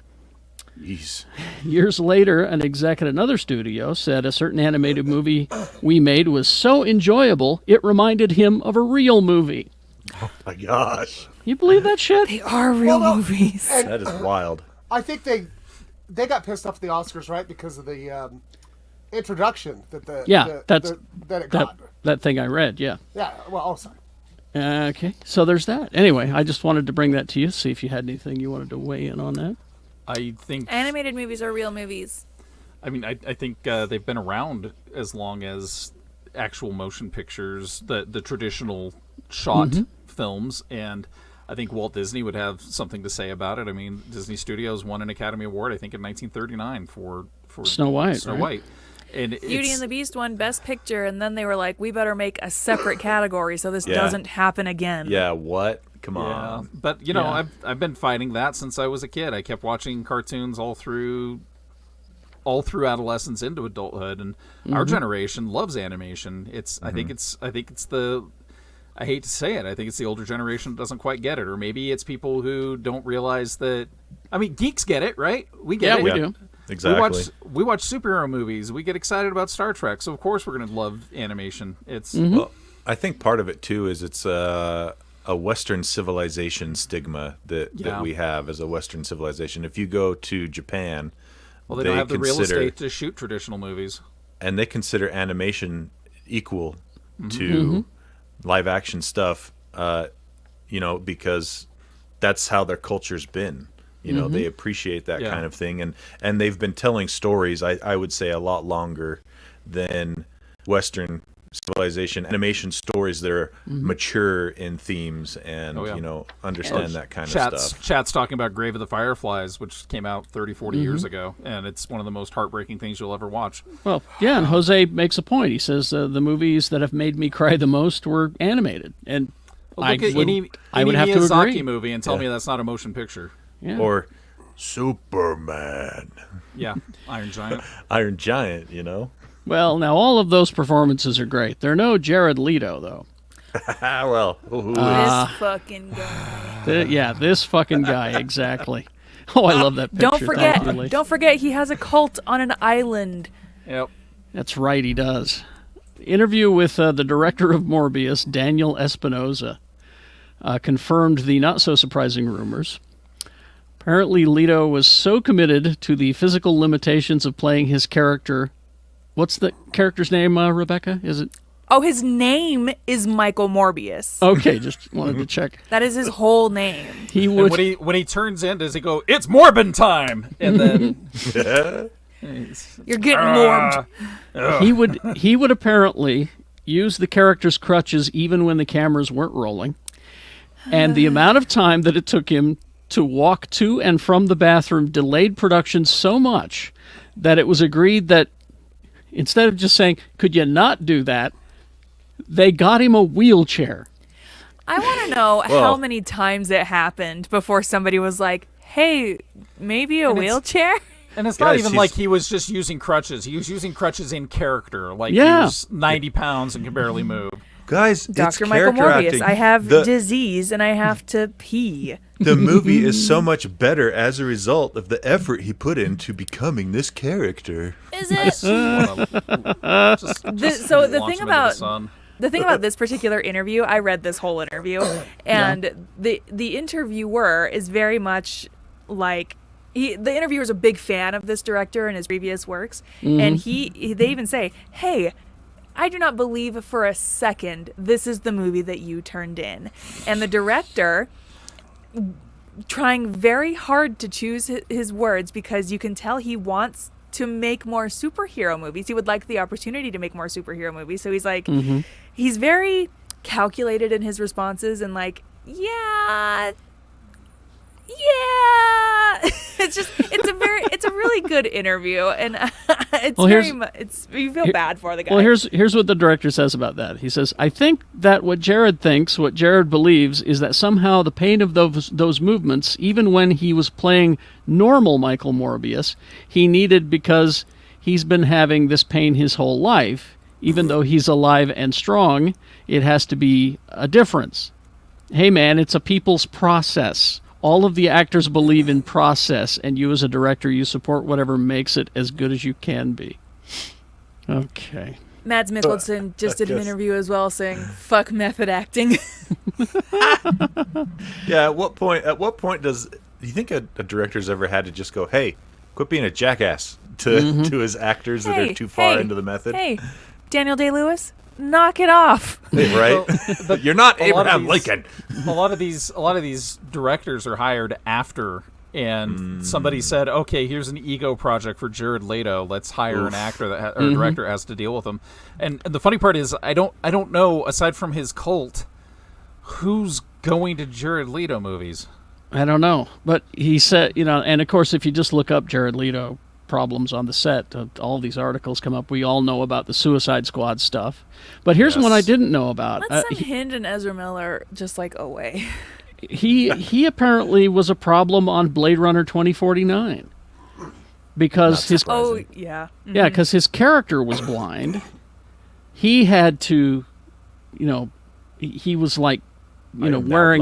Jeez. Years later, an exec at another studio said a certain animated movie we made was so enjoyable, it reminded him of a real movie. Oh my gosh. You believe that shit? They are real Well, no, movies. and That is wild. I think they got pissed off at the Oscars, right, because of the introduction that it got. That thing I read, yeah. Yeah. Well, oh, sorry. Okay, so there's that. Anyway, I just wanted to bring that to you, see if you had anything you wanted to weigh in on that. I think Animated movies are real movies. I mean, I think they've been around as long as actual motion pictures, the traditional shot films, and I think Walt Disney would have something to say about it. I mean, Disney Studios won an Academy Award, I think, in 1939 for Snow White, Snow right? White. And Beauty and the Beast won Best Picture, and then they were like, we better make a separate category so this doesn't happen again. Yeah, what? Come Yeah, on. but you know, I've been fighting that since I was a kid. I kept watching cartoons all through adolescence into adulthood, and our generation loves animation. I think it's the I hate to say it, I think it's the older generation that doesn't quite get it, or maybe it's people who don't realize that. I mean, geeks get it, right? We get it. We do. Exactly. We watch superhero movies. We get excited about Star Trek, so of course we're going to love animation. It's Well, I think part of it too is it's a Western civilization stigma that we have as a Western civilization. If you go to Japan, well, they don't have the real estate to shoot traditional movies, and they consider animation equal to live action stuff. Because that's how their culture's been. You know, they appreciate that Yeah. kind of thing, and they've been telling stories. I would say a lot longer than Western civilization animation stories that are mature in themes and Oh, yeah. you know, understand that kind of stuff. Chat's talking about Grave of the Fireflies, which came out 30, 40 years ago, and it's one of the most heartbreaking things you'll ever watch. Well, yeah, and Jose makes a point. He says the movies that have made me cry the most were animated, and Well, look at any I would have to Miyazaki agree. movie and tell me that's not a motion picture. Yeah. Or Superman, Yeah, Iron Giant. Iron Giant, you know. Well, now all of those performances are great. They're no Jared Leto, though. Well, who is? This fucking guy. Yeah, this fucking guy, exactly. Oh, I love that picture. Thank you, Lee. Don't forget, he has a cult on an island. Yep. That's right, he does. Interview with the director of Morbius, Daniel Espinosa, confirmed the not-so-surprising rumors. Apparently, Leto was so committed to the physical limitations of playing his character. What's the character's name, Rebecca? Is it? Oh, his name is Michael Morbius. Okay, just wanted to check. That is his whole name. He And would. when he turns in, does he go, "It's Morbin time," and then You're getting morbed. He would apparently use the character's crutches even when the cameras weren't rolling. And the amount of time that it took him to walk to and from the bathroom delayed production so much that it was agreed that instead of just saying, "Could you not do that?" they got him a wheelchair. I want to know how many times it happened before somebody was like, "Hey, maybe a wheelchair." and it's not Guys, even he's- like he was just using crutches. He was using crutches in character, like Yeah. he was 90 pounds and could barely move. Guys, Dr. it's Michael character Morbius, acting. I have the, disease and I have to pee. the movie is so much better as a result of the effort he put into becoming this character. Is it? So the thing about this particular interview, I read this whole interview, and the interviewer is very much like the interviewer is a big fan of this director and his previous works, and they even say, "Hey, I do not believe for a second this is the movie that you turned in," and the director, trying very hard to choose his words because you can tell he wants to make more superhero movies. He would like the opportunity to make more superhero movies. So he's like, he's very calculated in his responses and like, yeah. It's a really good interview, and you feel bad for the guy. Well, here's what the director says about that. He says, "I think that what Jared believes, is that somehow the pain of those movements, even when he was playing normal Michael Morbius, he needed because he's been having this pain his whole life. Even though he's alive and strong, it has to be a difference. Hey, man, it's a people's process. All of the actors believe in process, and you as a director, you support whatever makes it as good as you can be." Okay. Mads Mikkelsen just did an interview as well saying, "Fuck method acting." Yeah, at what point do you think a director's ever had to just go, "Hey, quit being a jackass" to his actors that are too far into the method? Hey, Daniel Day-Lewis, knock it off. Right? You're not Abraham Lincoln. A lot of these directors are hired after, and somebody said, "Okay, here's an ego project for Jared Leto. Let's hire an actor or a director has to deal with him." And the funny part is, I don't know, aside from his cult, who's going to Jared Leto movies. I don't know. But he said, and of course, if you just look up Jared Leto problems on the set, all these articles come up. We all know about the Suicide Squad stuff. But here's one I didn't know about. Let's send Hind and Ezra Miller just away. He apparently was a problem on Blade Runner 2049 because his because his character was blind. He had to, he was like, wearing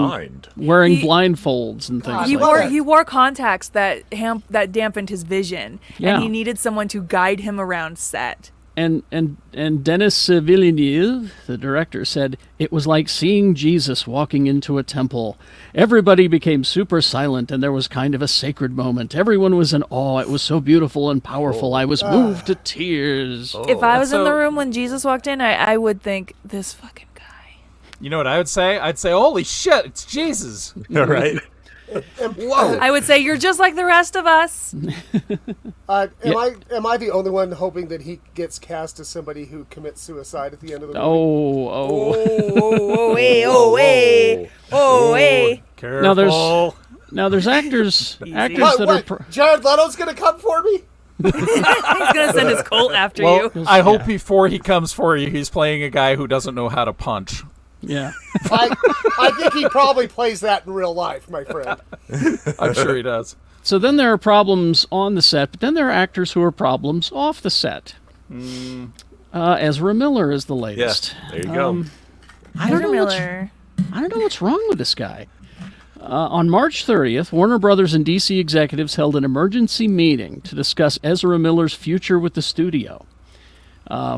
blindfolds and things. He wore contacts that dampened his vision, and he needed someone to guide him around set. And Denis Villeneuve, the director, said it was like seeing Jesus walking into a temple. Everybody became super silent, and there was kind of a sacred moment. Everyone was in awe. It was so beautiful and powerful. I was moved to tears. If I was in the room when Jesus walked in, I would think, this fucking guy. You know what I would say? I'd say, "Holy shit, it's Jesus!" Right? Whoa! I would say you're just like the rest of us. Am I the only one hoping that he gets cast as somebody who commits suicide at the end of the movie? Hey. Careful. Now there's actors that What? Jared Leto's gonna come for me? He's gonna send his cult after you. I hope before he comes for you, he's playing a guy who doesn't know how to punch. Yeah. I think he probably plays that in real life, my friend. I'm sure he does. So then there are problems on the set, but then there are actors who are problems off the set. Ezra Miller is the latest. Yeah, there you go. I don't know what's wrong with this guy. On March 30th, Warner Brothers and DC executives held an emergency meeting to discuss Ezra Miller's future with the studio,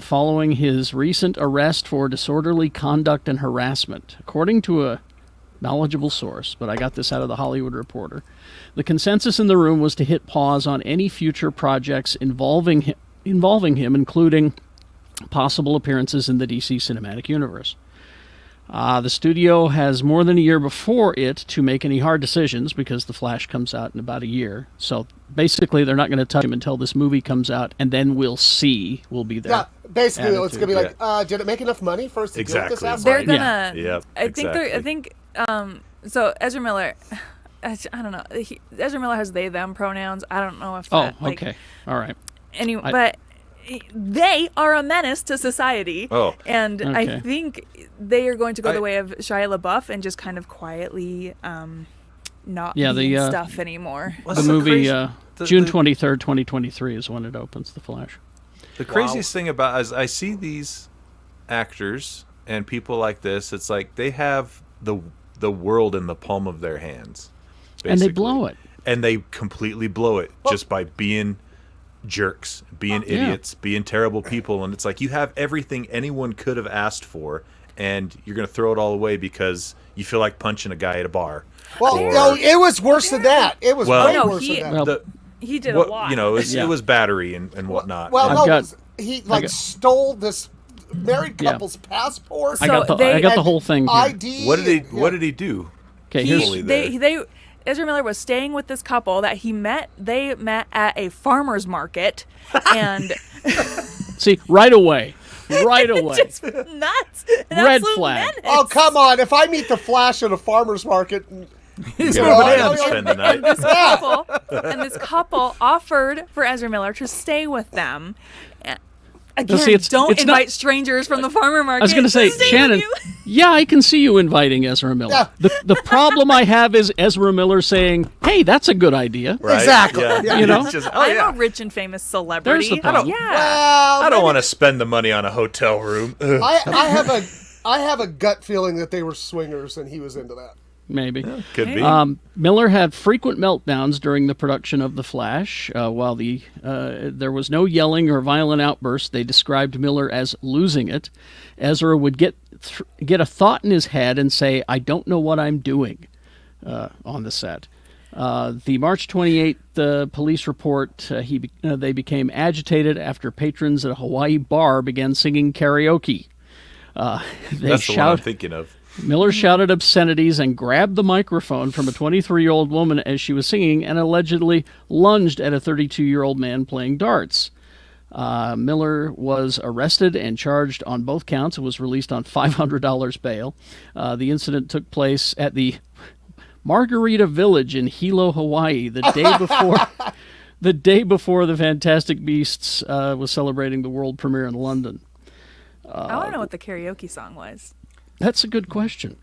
following his recent arrest for disorderly conduct and harassment. According to a knowledgeable source, but I got this out of the Hollywood Reporter, the consensus in the room was to hit pause on any future projects involving him, including possible appearances in the DC Cinematic Universe. The studio has more than a year before it to make any hard decisions because The Flash comes out in about a year. So basically, they're not going to touch him until this movie comes out, and then we'll see. We'll be there. Yeah, basically, it's attitude. going to be like, did it make enough money for us to deal with this asshole? They're gonna. Yeah, I think. So Ezra Miller. I don't know. Ezra Miller has they them pronouns. I don't know if. That, okay, all right. Anyway, but they are a menace to society. Oh. And Okay. I think they are going to go the way of Shia LaBeouf and just kind of quietly not be in stuff anymore. The movie, June 23rd, 2023 is when it opens, The Flash. The craziest thing about is I see these actors and people like this, it's like they have the world in the palm of their hands. Basically. And they blow it. And they completely blow it just by being jerks, being idiots, being terrible people. And it's like you have everything anyone could have asked for, and you're going to throw it all away because you feel like punching a guy at a bar. Well, no, it was worse than that. It was way worse than that. Well, He did a lot. You know, it was battery and whatnot. Well, he stole this married couple's passport. I got the whole thing here. ID. What did he do? Okay, Ezra Miller was staying with this couple that he met. They met at a farmer's market, and see right away. just nuts. Red flag. Menace. Oh, come on! If I meet the Flash at a farmer's market, He's spend the night. And this couple offered for Ezra Miller to stay with them. Again, See, don't it's invite strangers from the farmer market. I was going to say, Shannon, yeah, I can see you inviting Ezra Miller. Yeah. The problem I have is Ezra Miller saying, hey, that's a good idea. Right? Exactly. Yeah. You know? It's just, I'm a rich and famous celebrity. There's the problem. I don't want to spend the money on a hotel room. I have a gut feeling that they were swingers and he was into that. Maybe. Could be. Miller had frequent meltdowns during the production of The Flash. While there was no yelling or violent outbursts, they described Miller as losing it. Ezra would get a thought in his head and say, I don't know what I'm doing on the set. The March 28th police report, they became agitated after patrons at a Hawaii bar began singing karaoke. That's the one I'm thinking of. Miller shouted obscenities and grabbed the microphone from a 23-year-old woman as she was singing and allegedly lunged at a 32-year-old man playing darts. Miller was arrested and charged on both counts and was released on $500 bail. The incident took place at the Margarita Village in Hilo, Hawaii, the day before the Fantastic Beasts was celebrating the world premiere in London. I want to know what the karaoke song was. That's a good question.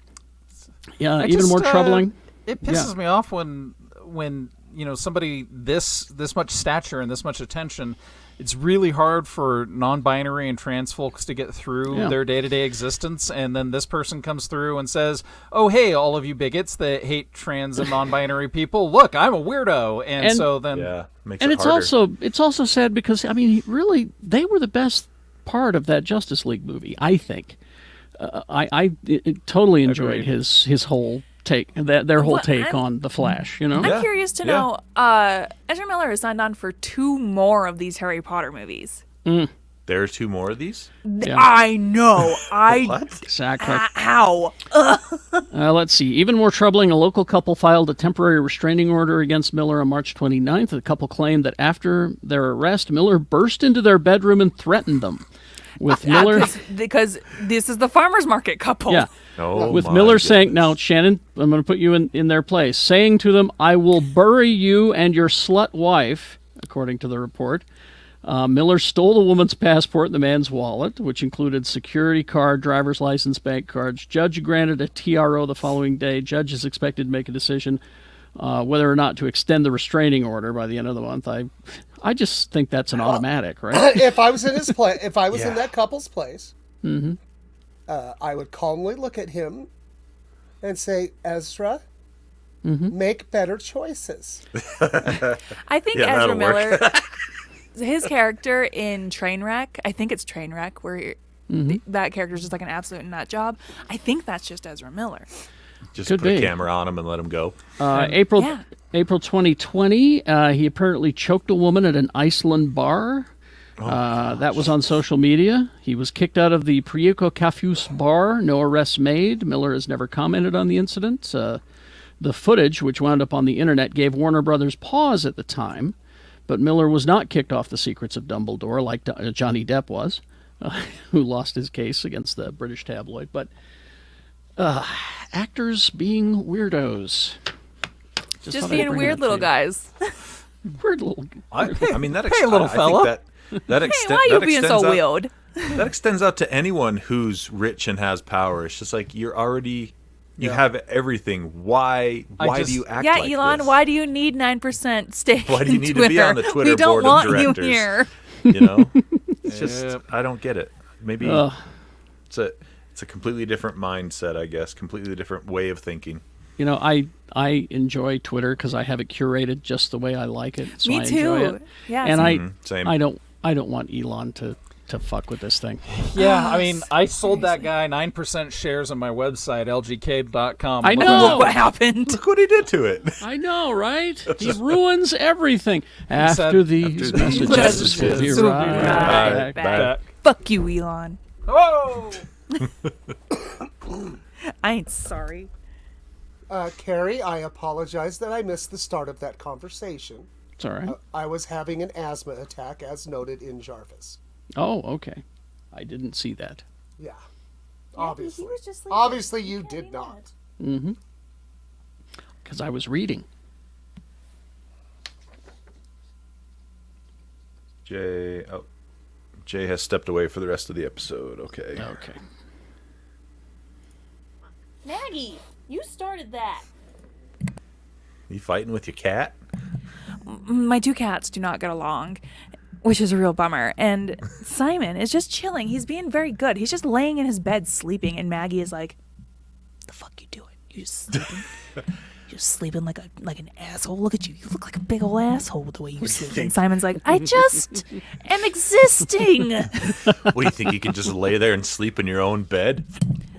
Yeah, even more troubling. It pisses me off when somebody this much stature and this much attention. It's really hard for non-binary and trans folks to get through their day-to-day existence, and then this person comes through and says, "Oh, hey, all of you bigots that hate trans and non-binary people, look, I'm a weirdo." And so then, makes it harder. it's also sad because really, they were the best part of that Justice League movie, I think. I totally enjoyed his whole take, their whole take on the Flash. You know, I'm curious to know. Ezra Miller is signed on for 2 more of these Harry Potter movies. There are 2 more of these? Yeah. I know. What? Exactly. Ow. Let's see. Even more troubling, a local couple filed a temporary restraining order against Miller on March 29th. The couple claimed that after their arrest, Miller burst into their bedroom and threatened them. With Miller... Because this is the farmer's market couple. Yeah. Oh, With my Miller saying, goodness. now, Shannon, I'm going to put you in their place, saying to them, I will bury you and your slut wife, according to the report. Miller stole the woman's passport and the man's wallet, which included security card, driver's license, bank cards. Judge granted a TRO the following day. Judge is expected to make a decision whether or not to extend the restraining order by the end of the month. I just think that's an automatic, right? If I was in his place, if I was in Yeah. that couple's place, I would calmly look at him and say, Ezra, make better choices. I think Yeah, Ezra that'll work. Miller, his character in Trainwreck, I think it's Trainwreck, where that character's just like an absolute nut job. I think that's just Ezra Miller. Just Could put a be. camera on him and let him go. April Yeah. April 2020, he apparently choked a woman at an Iceland bar. That was on social media. He was kicked out of the Priuco Cafus bar. No arrests made. Miller has never commented on the incident. The footage, which wound up on the internet, gave Warner Brothers pause at the time. But Miller was not kicked off the Secrets of Dumbledore like Johnny Depp was, who lost his case against the British tabloid. But actors being weirdos. Just thought I'd being bring weird that little to you. guys. Weird little... I mean, that Hey, little fella. That Hey, extends. why are you that being extends so out, weird? That extends out to anyone who's rich and has power. It's just like you're already, you have everything. Why do you act Yeah, like Elon, this? why do you need 9% stake Why do you in need Twitter? to be on the Twitter We don't board want of directors? you here. You know, it's just Yep. I don't get it. Maybe it's a completely different mindset, I guess. Completely different way of thinking. You know, I enjoy Twitter because I have it curated just the way I like it. So Me I enjoy too. it. Yeah, And same. I don't want Elon to fuck with this thing. Yeah, I mean, I sold that guy 9% shares on my website, lgk.com. I Look know. Look what happened. Look what he did to it. I know, right? He ruins everything. After these messages, messages, we'll be we'll be right right back. back. Fuck you, Elon. Oh! I ain't sorry. Carrie, I apologize that I missed the start of that conversation. It's all right. I was having an asthma attack, as noted in Jarvis. Oh, okay. I didn't see that. Yeah, obviously. was just sleeping. Obviously, you Can't did be not. mad. Because I was reading. Jay has stepped away for the rest of the episode. Okay. Okay. Maggie, you started that. You fighting with your cat? My 2 cats do not get along, which is a real bummer. And Simon is just chilling. He's being very good. He's just laying in his bed sleeping, and Maggie is like, "The fuck you doing? You just sleeping? You're sleeping like an asshole. Look at you. You look like a big old asshole the way you sleep." And Simon's like, "I just am existing. What do you think? You can just lay there and sleep in your own bed?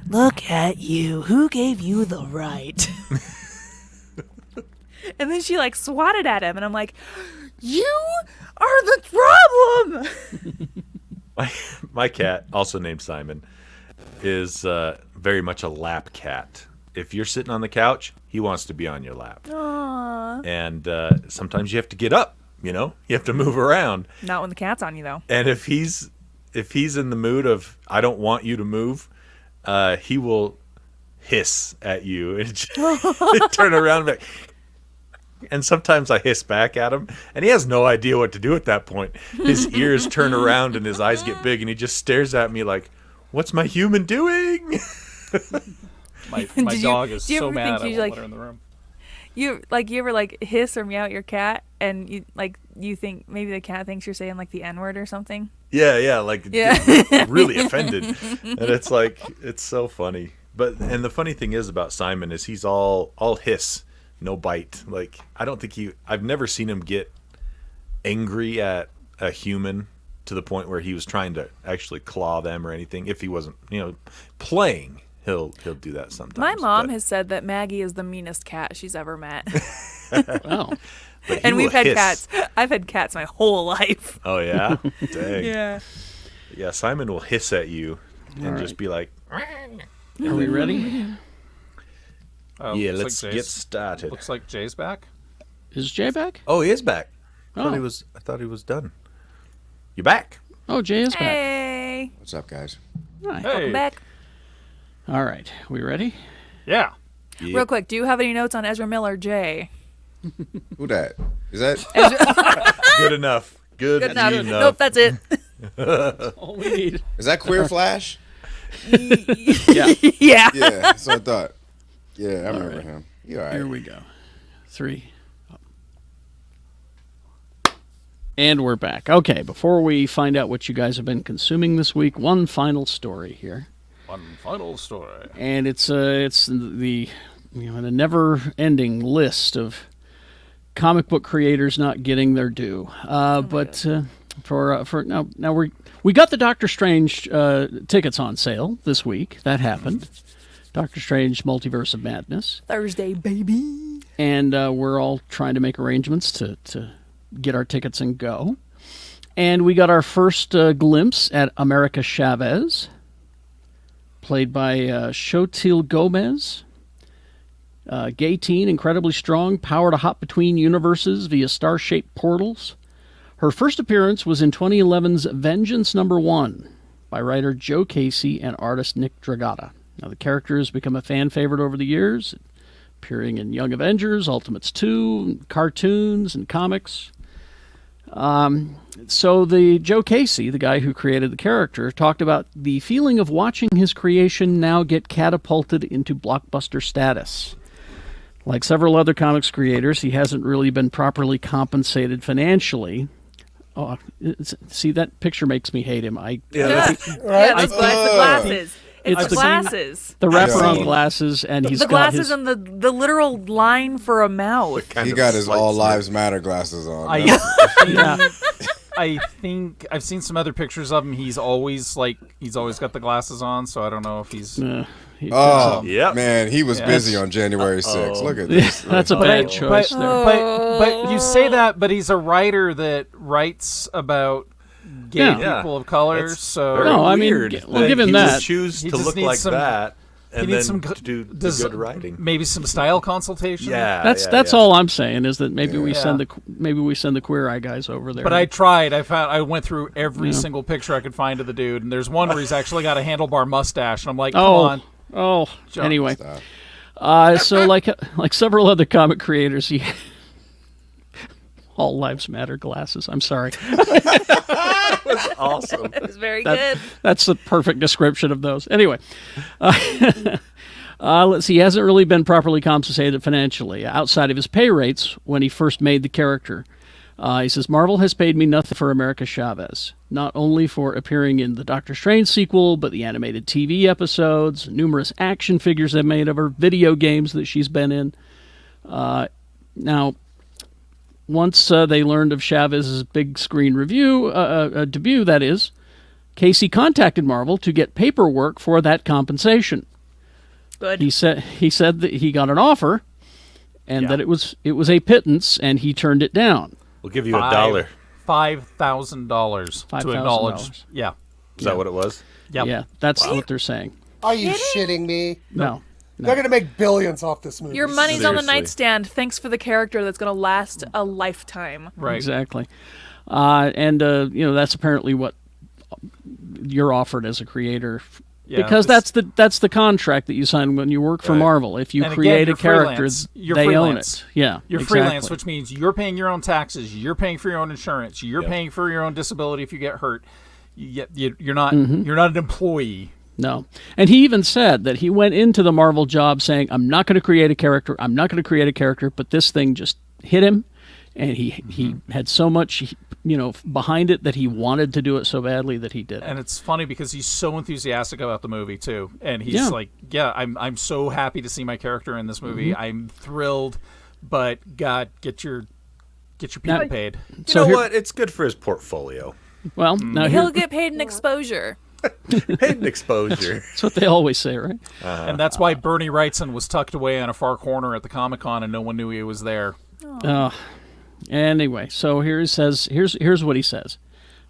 Look at you. Who gave you the right?" And then she like swatted at him, and I'm like, "You are the problem." My cat, also named Simon, is very much a lap cat. If you're sitting on the couch, he wants to be on your lap. Aww. And sometimes you have to get up. You know, you have to move around. Not when the cat's on you, though. And if he's in the mood of I don't want you to move, he will hiss at you and turn around and be like, and sometimes I hiss back at him, and he has no idea what to do at that point. His ears turn around and his eyes get big, and he just stares at me like, "What's my human doing?" My Did you- dog is do you so ever mad think I you, won't like- let her in the room. You ever like hiss or meow at your cat, and you think maybe the cat thinks you're saying like the N-word or something? Yeah, like Yeah. really offended. And it's like it's so funny. And the funny thing is about Simon is he's all hiss, no bite. Like I've never seen him get angry at a human to the point where he was trying to actually claw them or anything. If he wasn't, playing, he'll do that sometimes. My mom But- has said that Maggie is the meanest cat she's ever met. Wow. but he And will we've had hiss. cats. I've had cats my whole life. Oh yeah, dang. Yeah. Yeah, Simon will hiss at you and just be like, Are we ready? yeah, looks let's like get Jay's- started. Looks like Jay's back. Is Jay back? Oh, he is back. I Oh. thought he was done. You back? Oh, Jay is back. Hey, What's up, guys? Hi. Hey. back. All right, we ready? Yeah. Yeah. Real quick, do you have any notes on Ezra Miller, Jay? Who that? Is that? Good enough. Good, Good enough. enough. Nope, that's it. All we need. Is that Queer Flash? Yeah. Yeah. Yeah, that's what I thought. Yeah, I remember right. him. You all Here right? we go. 3. And we're back. Okay, before we find out what you guys have been consuming this week, one final story here. One final story. And it's the the never-ending list of comic book creators not getting their due. For now we got the Doctor Strange tickets on sale this week. That happened. Doctor Strange Multiverse of Madness. Thursday, baby. And we're all trying to make arrangements to get our tickets and go. And we got our first glimpse at America Chavez, played by Xochitl Gomez. Gay teen, incredibly strong, power to hop between universes via star-shaped portals. Her first appearance was in 2011's Vengeance #1 by writer Joe Casey and artist Nick Dragata. Now, the character has become a fan favorite over the years, appearing in Young Avengers, Ultimates 2, cartoons, and comics. So the Joe Casey, the guy who created the character, talked about the feeling of watching his creation now get catapulted into blockbuster status. Like several other comics creators, he hasn't really been properly compensated financially. Oh, see, that picture makes me hate him. Yeah, the glasses. It's It's the the- glasses. The wraparound Yeah. glasses, and he's The got glasses his. and the literal line for a mouth. Kind He of got his slight All smirk. Lives Matter glasses on. I, Yeah. I think I've seen some other pictures of him. He's always got the glasses on, so I don't know if he's. Oh, Yep. man, he was Yeah. busy on January 6th. Look at this. That's a bad choice there. But you say that, but he's a writer that writes about gay Yeah. people of color. It's So very No, I mean, weird we'll that give him he would that. choose He to just look needs like some- that and he then needs some to do the does- good writing. maybe some style consultation. Yeah, That's yeah. all I'm saying is that maybe we Yeah. send the Queer Eye guys over there. But I tried. I went through every single picture I could find of the dude, and there's one where he's actually got a handlebar mustache, and I'm like, come on. Jump. Anyway, Stop. so like several other comic creators, he All Lives Matter glasses. I'm sorry, Awesome. It was very good. that's the perfect description of those. Anyway, let's see. He hasn't really been properly compensated financially outside of his pay rates when he first made the character. He says, Marvel has paid me nothing for America Chavez, not only for appearing in the Doctor Strange sequel, but the animated TV episodes, numerous action figures they've made of her, video games that she's been in. Now, once they learned of Chavez's big screen debut, that is, Casey contacted Marvel to get paperwork for that compensation. Good. He said that he got an offer, and Yeah. that it was a pittance, and he turned it down. We'll give you $1. $5,000 to $5,000. acknowledge. Yeah. Is that what it was? Yep. Yeah, that's what they're saying. Are you shitting me? No. They're going to make billions off this movie. Your money's on the Seriously. nightstand. Thanks for the character that's going to last a lifetime. Right. Exactly. That's apparently what you're offered as a creator. Yeah, because this- that's the contract that you sign when you work for Right. Marvel. If you And again, create you're a character, freelance. You're they freelance. own it. Yeah, You're exactly. freelance, which means you're paying your own taxes, you're paying for your own insurance, you're Yep. paying for your own disability if you get hurt. You're not Mm-hmm. you're not an employee. No. And he even said that he went into the Marvel job saying, I'm not going to create a character, but this thing just hit him, and he had so much behind it that he wanted to do it so badly that he did it. And it's funny because he's so enthusiastic about the movie too, and he's Yeah. like, I'm so happy to see my character in this movie. Mm-hmm. I'm thrilled, but God, get your people Now- paid. You So know here- what? It's good for his portfolio. Well, now here, He'll get paid in exposure. Hidden exposure. that's what they always say, right? And that's why Bernie Wrightson was tucked away in a far corner at the Comic-Con and no one knew he was there. Anyway, so here he says, here's what he says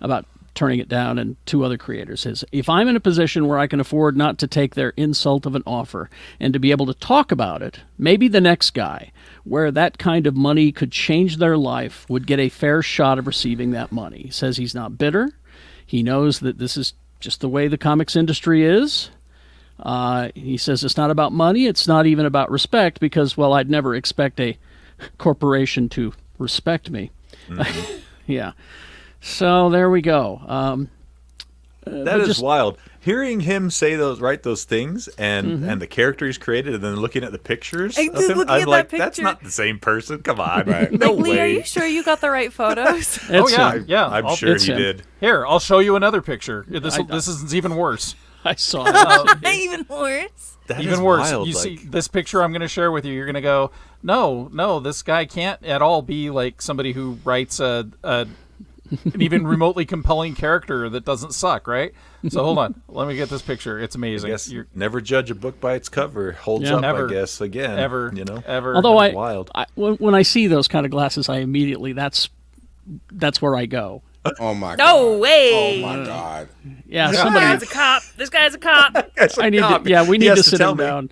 about turning it down, and 2 other creators. Says, if I'm in a position where I can afford not to take their insult of an offer and to be able to talk about it, maybe the next guy, where that kind of money could change their life, would get a fair shot of receiving that money. He says he's not bitter. He knows that this is just the way the comics industry is. He says it's not about money. It's not even about respect because, well, I'd never expect a corporation to respect me. Mm-hmm. Yeah. So there we go. That is wild. Hearing him say write those things, and the character he's created, and then looking at the pictures of him, I'm like, that's not the same person. Come on, right? No Lee, way. Are you sure you got the right photos? Yeah. I'm sure he did. Here, I'll show you another picture. This is even worse. I saw it. Even worse. Even worse. Wild, see this picture I'm going to share with you. You're going to go, no, this guy can't at all be like somebody who writes an even remotely compelling character that doesn't suck, right? So hold on, let me get this picture. It's amazing. I guess never judge a book by its cover. Holds up, ever, I guess. Again, ever. Although wild. When I see those kind of glasses, I immediately that's where I go. Oh my god! No way! Oh my god! Yeah, This somebody. guy's a cop. This guy's a cop. I need to. Yeah, we need to sit him down.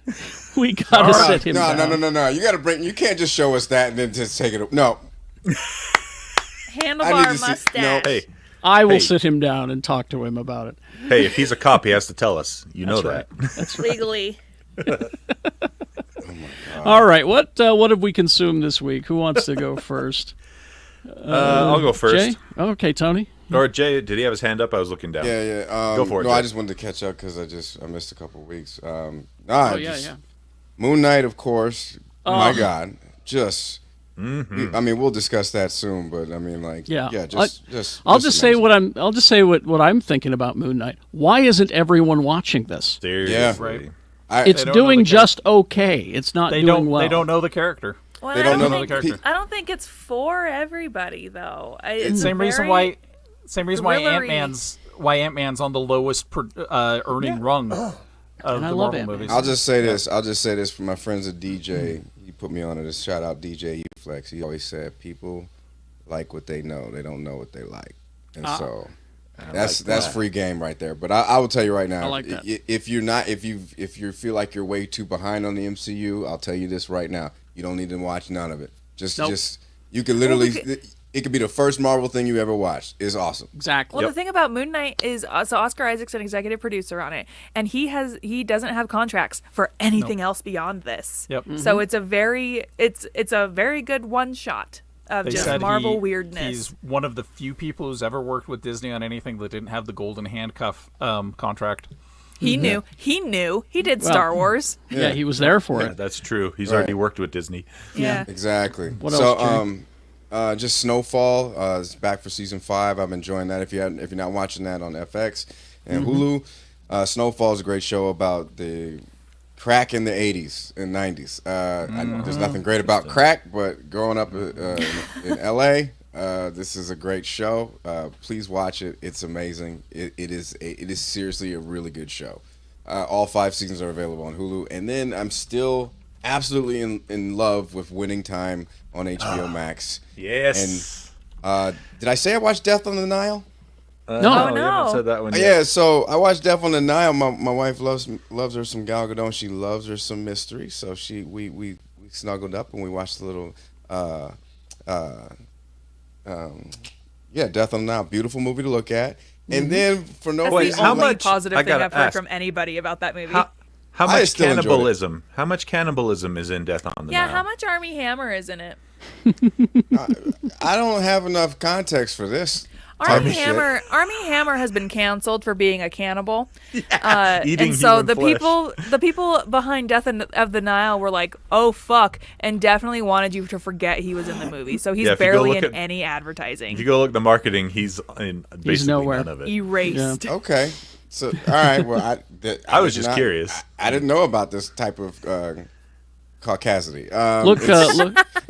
We gotta sit him down. No. You gotta bring. You can't just show us that and then just take it. No. Handlebar mustache. No. Hey, I will sit him down and talk to him about it. Hey, if he's a cop, he has to tell us. You know that. That's right. Legally. All right, what have we consumed this week? Who wants to go first? I'll go first. Jay? Okay, Tony. Or Jay, did he have his hand up? I was looking down. Yeah. Go for it. No, Jay. I just wanted to catch up because I missed a couple of weeks. Yeah. Moon Knight, of course. My God, just. Mm-hmm. I mean, we'll discuss that soon, but I mean, like, I'll just say what I'm thinking about Moon Knight. Why isn't everyone watching this? Seriously. Yeah. Right. It's doing just okay. It's not doing well. They don't know the character. Well, They don't know the character. I don't think it's for everybody though. Same reason why Ant-Man's on the lowest earning rung of the Marvel movies. I'll just say this for my friends at DJ. He put me on it. Shout out DJ Uflex. He always said people like what they know. They don't know what they like, and so that's free game right there. But I will tell you right now, I like that. If you feel like you're way too behind on the MCU, I'll tell you this right now. You don't need to watch none of it. Just you can literally. It could be the first Marvel thing you ever watched. It's awesome. Exactly. Well, the thing about Moon Knight is, so Oscar Isaac's an executive producer on it, and he doesn't have contracts for anything else beyond this. Yep. So it's a very good one shot of just Marvel weirdness. He's one of the few people who's ever worked with Disney on anything that didn't have the golden handcuff contract. He knew. He did Star Wars. Yeah, he was there for it. That's true. He's already worked with Disney. Yeah. Exactly. What else, Jay? Just Snowfall is back for season 5. I'm enjoying that. If you're not watching that on FX and Hulu, Snowfall is a great show about the crack in the 80s and 90s. There's nothing great about crack, but growing up in LA, this is a great show. Please watch it. It's amazing. It is seriously a really good show. All 5 seasons are available on Hulu, and then I'm still absolutely in love with Winning Time on HBO Max. Yes. And did I say I watched Death on the Nile? Oh, You no. haven't said that one yet. Yeah, so I watched Death on the Nile. My wife loves her some Gal Gadot. She loves her some mystery. So we snuggled up and we watched a little Death on the Nile. Beautiful movie to look at. And then for no That's reason, the only much- positive I thing gotta I've heard ask. from anybody about that movie. How I much still enjoyed it. cannibalism? How much cannibalism is in Death on the Nile? How much Army Hammer is in it? I don't have enough context for this. Army Hammer has been canceled for being a cannibal. Eating and so human the flesh. people behind Death of the Nile were like, "Oh fuck," and definitely wanted you to forget he was in the movie. So he's Yeah, if you go barely look in at- any advertising. If you go look at the marketing, he's in basically nowhere. none of it. Erased. Okay. So all right. Well, I was did just not- curious. I didn't know about this type of caucasity. Look,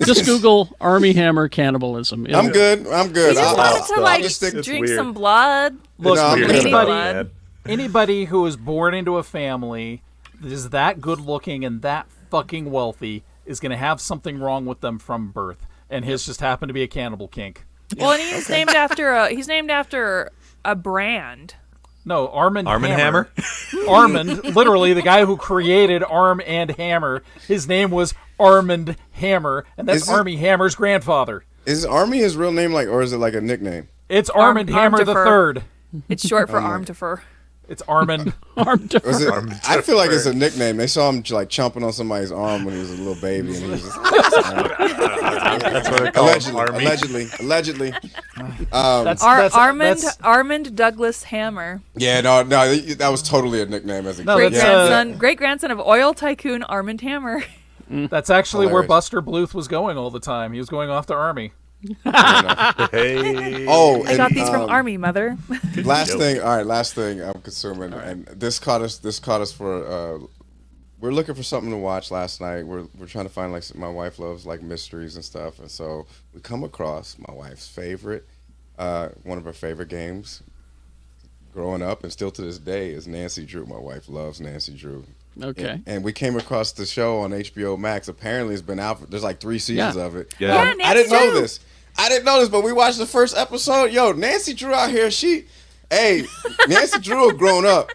just Google Army Hammer cannibalism. I'm good. He just wanted to I'll like just stick- It's drink weird. some blood. Look, No, I'm Weird. good. anybody, anybody who is born into a family that is that good looking and that fucking wealthy is going to have something wrong with them from birth. And his just happened to be a cannibal kink. Well, and he's named after a brand. No, Armand Hammer? Armand, literally the guy who created Arm and Hammer. His name was Armand Hammer, and that's Armie Hammer's grandfather. Is Army his real name, or is it like a nickname? It's Armand Hammer the Third. It's short for Arm to Fur. It's Armand. I feel like it's a nickname. They saw him like chomping on somebody's arm when he was a little baby, and he was just That's what they call allegedly. Armand Douglas Hammer. Yeah, no, that was totally a nickname as a kid. Great grandson of oil tycoon Armand Hammer. That's actually Hilarious. where Buster Bluth was going all the time. He was going off to Army. Hey. Oh, I got these from Army, mother. Last thing I'm consuming, and this caught us for. We're looking for something to watch last night. We're trying to find, like, my wife loves like mysteries and stuff, and so we come across my wife's favorite, one of her favorite games, growing up and still to this day, is Nancy Drew. My wife loves Nancy Drew. Okay. And we came across the show on HBO Max. Apparently, it's been out. There's like 3 seasons of it. Yeah. I didn't know this. But we watched the first episode. Yo, Nancy Drew out here. Nancy Drew have grown up.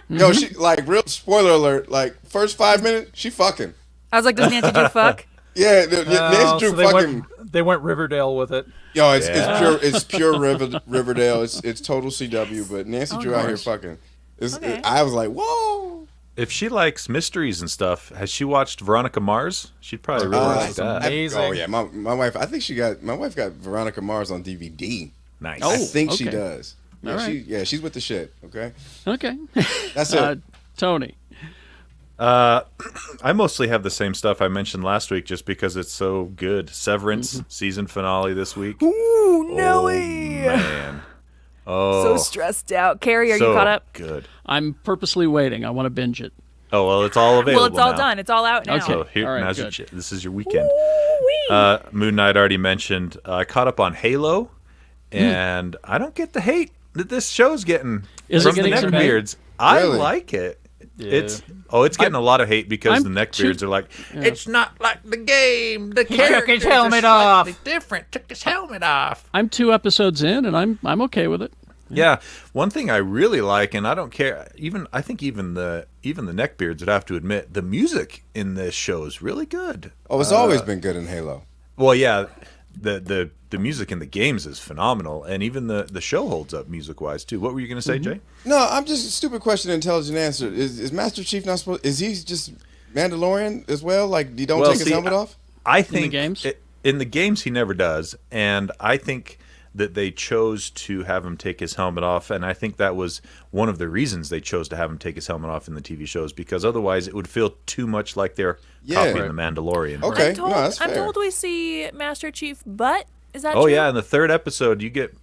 Yo, she, like, real spoiler alert. Like, first 5 minutes, she fucking. I was like, does Nancy Drew fuck? Yeah, Nancy Drew fucking. They went Riverdale with it. Yo, it's pure Riverdale. It's total CW. But Nancy Drew out here fucking. I was like, whoa. If she likes mysteries and stuff, has she watched Veronica Mars? She'd probably really like that. Amazing. Oh yeah, my wife. I think my wife got Veronica Mars on DVD. Nice. I think she does. Yeah, All right. she's with the shit. Okay. Okay. That's it. Tony. I mostly have the same stuff I mentioned last week just because it's so good. Severance season finale this week. Ooh, Nelly. Oh, man. Oh, So stressed out. Carrie, are so you caught up? Good. I'm purposely waiting. I want to binge it. Oh, well, it's all available Well, it's all now. done. It's all out now. Okay. So here, All right, now's good. this is your weekend. Moon Knight already mentioned. I caught up on Halo, and I don't get the hate that this show's getting Is it from the getting some hate? neckbeards. I Really? like it. Yeah. It's getting a lot of hate because I'm the neckbeards are like, it's not like the game. The took characters his helmet are slightly off." different. Took his helmet off. I'm 2 episodes in, and I'm okay with it. Yeah, one thing I really like, and I don't care. I think even the neckbeards would have to admit the music in this show is really good. Oh, it's always been good in Halo. Well, yeah, the music in the games is phenomenal, and even the show holds up music wise too. What were you going to say, Jay? No, I'm just a stupid question, intelligent answer. Is Master Chief not supposed? Is he just Mandalorian as well? Like, he don't take his helmet off? I think games? In the games he never does, and I think that they chose to have him take his helmet off, and I think that was one of the reasons they chose to have him take his helmet off in the TV shows, because otherwise it would feel too much like they're copying the Mandalorian. Okay, I'm that's fair. I'm told we see Master Chief butt. Is that Oh true? yeah, in the 3rd episode you get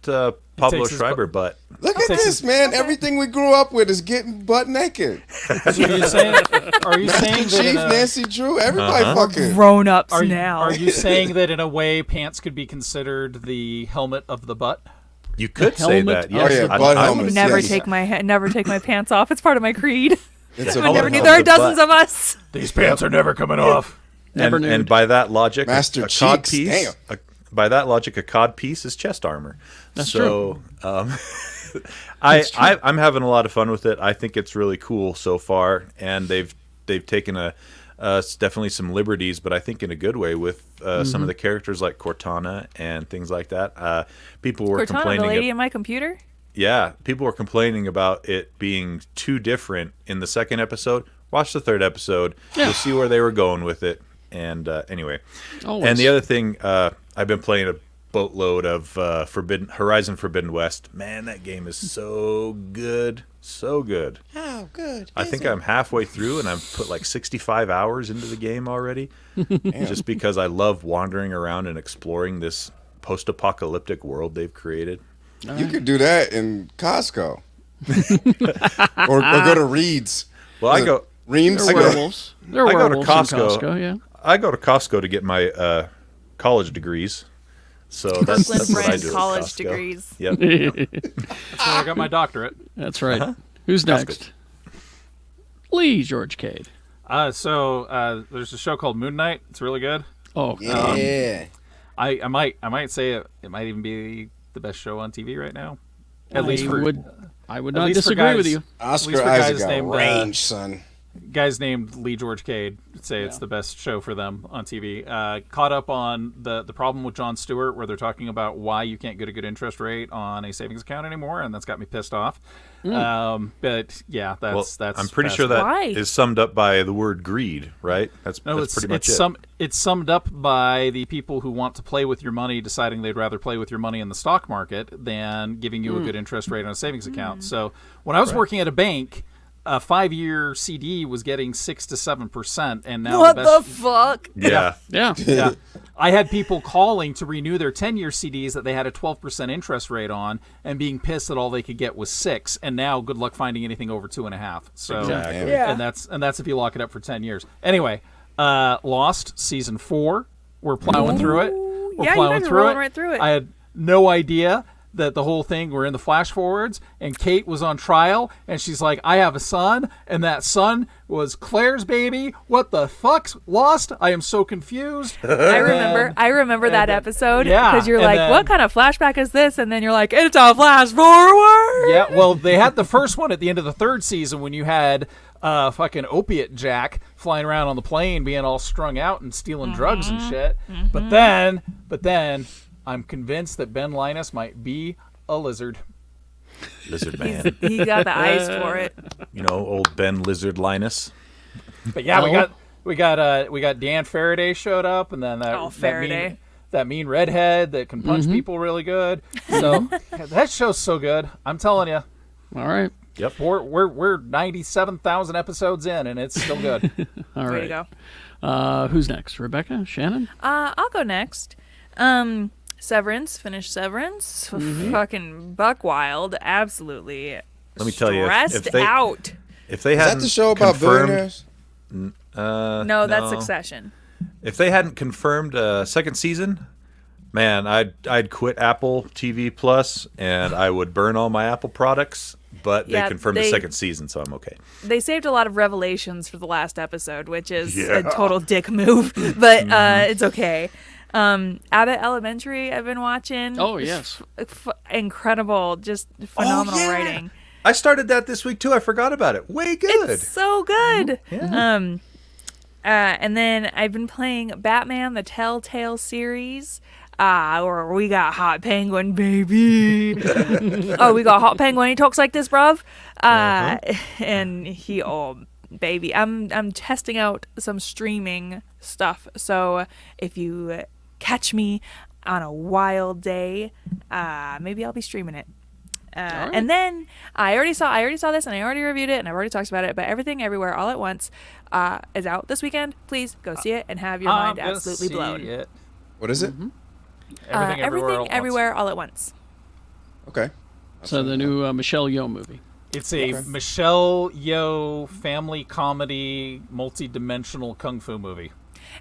Pablo takes his Schreiber butt. Look at this, man. Everything we grew up with is getting butt naked. Are you saying Chief, that Nancy Drew, everybody fucking. Grown ups are now. you saying that in a way pants could be considered the helmet of the butt? You could say helmet that. Yes. Oh, yeah, I- butt I- helmets. never Yes. take my pants off. It's part of my creed. It's I never butt knew helmet. there are the dozens butt. of us. These pants are never coming off. Never and nude. by that logic, Master a cod Cheeks, piece. damn. By that logic, a cod piece is chest armor. That's so, I'm having a lot of fun with it. I think it's really cool so far, and they've taken definitely some liberties, but I think in a good way with some of the characters like Cortana and things like that. People were Cortana, the complaining. lady in my computer. Yeah, people were complaining about it being too different in the 2nd episode. Watch the 3rd episode. You'll see where they were going with it. And anyway, Always. and the other thing, I've been playing a boatload of Horizon Forbidden West. Man, that game is so good, so good. How good? I think I'm halfway through, and I've put like 65 hours into the game already, just because I love wandering around and exploring this post-apocalyptic world they've created. You could do that in Costco, or go to Reed's. Well, I go. Reams. They're werewolves. They're I go to werewolves in Costco. Costco, yeah. I go to Costco to get my college degrees. So that's Brooklyn what I brand do at college Costco. degrees. Yep. That's where I got my doctorate. That's right. Uh-huh. Who's next? Lee George Cade. So there's a show called Moon Knight. It's really good. Oh, Yeah. I might say it might even be the best show on TV right now. At least for I would at not least for disagree guys- with you. Oscar for Isaac guys got named, range, son. guys named Lee George Cade say it's the best show for them on TV. Caught up on the problem with Jon Stewart, where they're talking about why you can't get a good interest rate on a savings account anymore, and that's got me pissed off. But yeah, that's I'm pretty sure that is Why? summed up by the word greed, right? That's pretty much it. It's summed up by the people who want to play with your money deciding they'd rather play with your money in the stock market than giving you a good interest rate on a savings account. So when I was working at a bank, a 5-year CD was getting 6 to 7%, and now What the the best. fuck? Yeah. Yeah, I had people calling to renew their 10-year CDs that they had a 12% interest rate on, and being pissed that all they could get was 6. And now, good luck finding anything over 2.5. So, Exactly. Yeah. and that's if you lock it up for 10 years. Anyway, Lost season 4. We're plowing through it. We're Yeah, you plowing guys are through rolling it. right through it. I had no idea that the whole thing were in the flash forwards, and Kate was on trial, and she's like, I have a son, and that son was Claire's baby. What the fuck's Lost? I am so confused. I remember that episode yeah, because you're and like, then- what kind of flashback is this? And then you're like, it's a flash forward. Yeah, well, they had the first one at the end of the 3rd season when you had fucking opiate Jack flying around on the plane being all strung out and stealing drugs and shit. But then I'm convinced that Ben Linus might be a lizard. Lizard man. He got the eyes for it. You know, old Ben Lizard Linus. But yeah, we got Dan Faraday showed up, and then Oh, Faraday. that mean redhead that can punch people really good. So that show's so good. I'm telling you. All right. Yep. We're 97,000 episodes in, and it's still good. All There you right. go. Who's next? Rebecca? Shannon? I'll go next. Severance, finished Severance. Fucking buck wild. Absolutely. Let me tell you, Stressed out. if they Is hadn't that the show about confirmed, billionaires? No, that's Succession. If they hadn't confirmed a second season, man, I'd quit Apple TV Plus and I would burn all my Apple products. But they Yeah, confirmed a second season, so I'm okay. They saved a lot of revelations for the last episode, which is a total dick move, but it's okay. Abbott Elementary, I've been watching. Oh, yes. Incredible, just phenomenal yeah. writing. I started that this week too. I forgot about it. Way good. It's so good. Yeah. And then I've been playing Batman: The Telltale series. Or we got Hot Penguin, baby. Oh, we got Hot Penguin. He talks like this, bruv. And he, oh, baby. I'm testing out some streaming stuff. So if you catch me on a wild day, maybe I'll be streaming it. right. And then I already saw this, and I already reviewed it, and I've already talked about it. But Everything Everywhere All at Once is out this weekend. Please go see it and have your mind I'm gonna absolutely see blown. it. What is it? Everything Everywhere All at Once. Okay. So the new Michelle Yeoh movie. It's a Michelle Yeoh family comedy, multi-dimensional kung fu movie.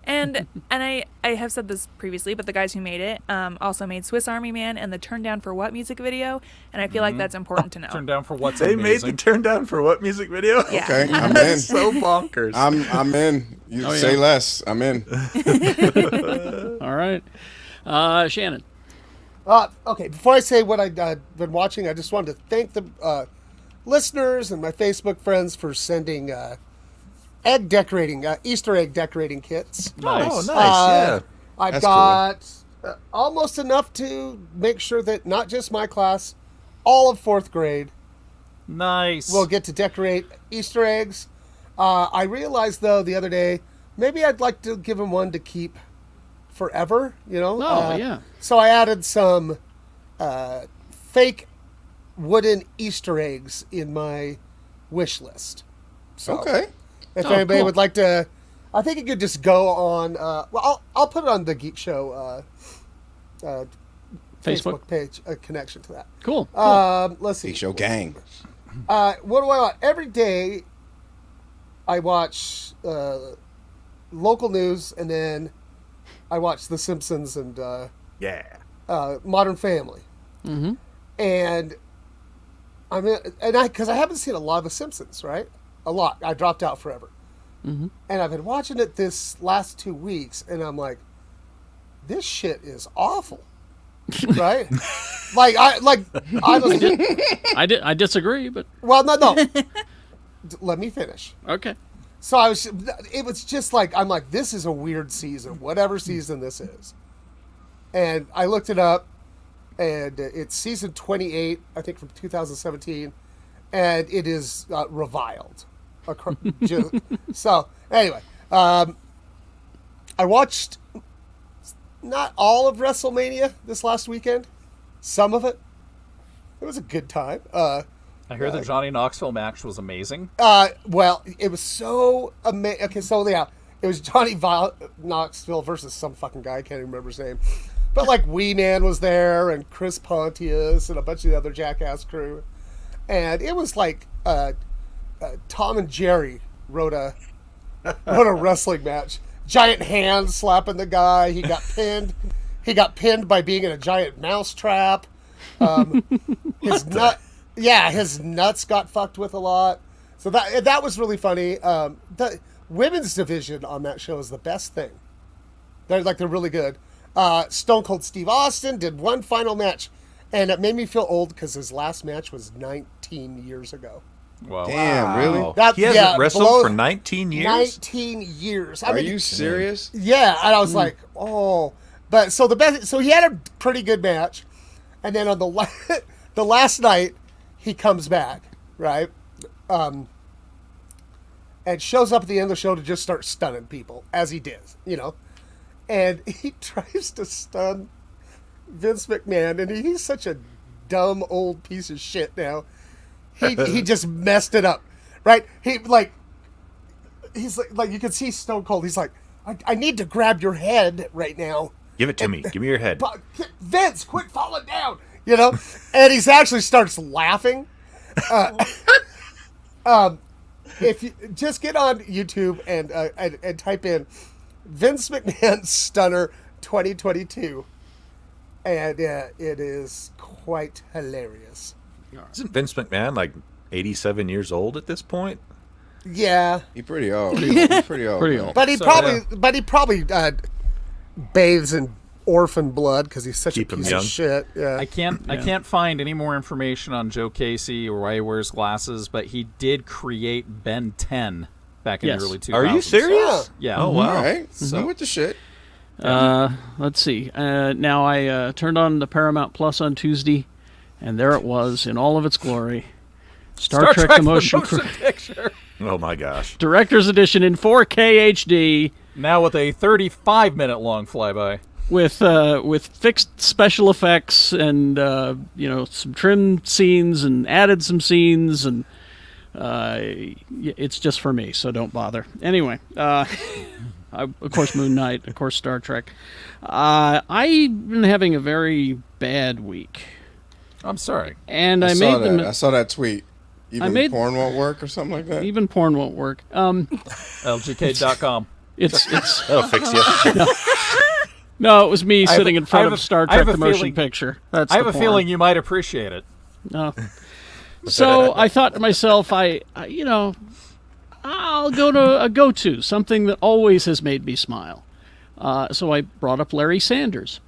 And I have said this previously, but the guys who made it also made Swiss Army Man and the Turn Down for What music video, and I feel like that's important to know. Turn down for what's They amazing. made the turn down for what music video? Yeah. Okay, I'm in. So bonkers. I'm in. You Oh, say yeah. less. I'm in. All right. Shannon. Okay, before I say what I've been watching, I just wanted to thank the listeners and my Facebook friends for sending egg decorating, Easter egg decorating kits. Nice. Oh, nice. Yeah. I've That's got almost enough to make sure that not just my class, all of 4th grade Nice. will get to decorate Easter eggs. I realized, though, the other day, maybe I'd like to give them one to keep forever, you know? Oh, yeah. So I added some fake wooden Easter eggs in my wish list. So Okay. if Oh, anybody cool. would like to, I think you could just go on. Well, I'll put it on the Geek Show Facebook page, a connection to that. Cool. Let's see. Geek Show gang. What do I watch? Every day I watch local news, and then I watch The Simpsons and Yeah. Modern Family. Mm-hmm. And because I haven't seen a lot of The Simpsons, right? A lot. I dropped out forever. Mm-hmm. And I've been watching it this last 2 weeks, and I'm like, this shit is awful. right? I was. I disagree, but Well, no. Let me finish. okay. So it was just like, I'm like, this is a weird season, whatever season this is. And I looked it up, and it's season 28, I think, from 2017, and it is reviled. So, anyway, I watched not all of WrestleMania this last weekend, some of it. It was a good time. I hear the Johnny Knoxville match was amazing. Well, it was so amazing. Okay, so yeah, it was Johnny Knoxville versus some fucking guy. I can't even remember his name. But like Wee Man was there, and Chris Pontius, and a bunch of the other Jackass crew. And it was like Tom and Jerry wrote a wrestling match. Giant hands slapping the guy. He got pinned. He got pinned by being in a giant mouse trap. His nuts got fucked with a lot. So that was really funny. The women's division on that show is the best thing. They're really good. Stone Cold Steve Austin did one final match, and it made me feel old because his last match was 19 years ago. Wow. Damn, really? He hasn't wrestled for 19 years? 19 years. Are you serious? Yeah, and I was like, oh. But so he had a pretty good match, and then on the last night, he comes back, right? And shows up at the end of the show to just start stunning people, as he did, And he tries to stun Vince McMahon, and he's such a dumb old piece of shit now. He just messed it up, right? He's like you can see Stone Cold. He's like, I need to grab your head right now. Give it to me. Give me your head. Vince, quit falling down. And he actually starts laughing. If you just get on YouTube and type in Vince McMahon Stunner 2022, and it is quite hilarious. Isn't Vince McMahon like 87 years old at this point? Yeah, He's pretty old. He's pretty old. Pretty man. old. but he probably bathes in orphan blood because he's such Keep a him piece young. of shit. Yeah. I can't find any more information on Joe Casey or why he wears glasses, but he did create Ben 10 back in Yes. the early 2000s. Are you serious? Yeah. Oh, wow. All right. So with the shit. Let's see. Now I turned on the Paramount Plus on Tuesday, and there it was in all of its glory. Star Trek the Motion Picture. Oh, my gosh. Director's Edition in 4K HD Now with a 35-minute long flyby. with fixed special effects and some trimmed scenes and added some scenes, and it's just for me, so don't bother. Anyway, of course Moon Knight, of course Star Trek. I've been having a very bad week, I'm sorry. and I I saw made that. them. I saw that tweet. Even made- porn won't work or something like that. Even porn won't work. LGK.com. It's That'll fix you. no, it was me have sitting a- in front I have of a- Star I have Trek a the Motion feeling- Picture. That's I have the a porn. feeling you might appreciate it. No. So I thought to myself, I'll go to a go-to, something that always has made me smile. So I brought up Larry Sanders,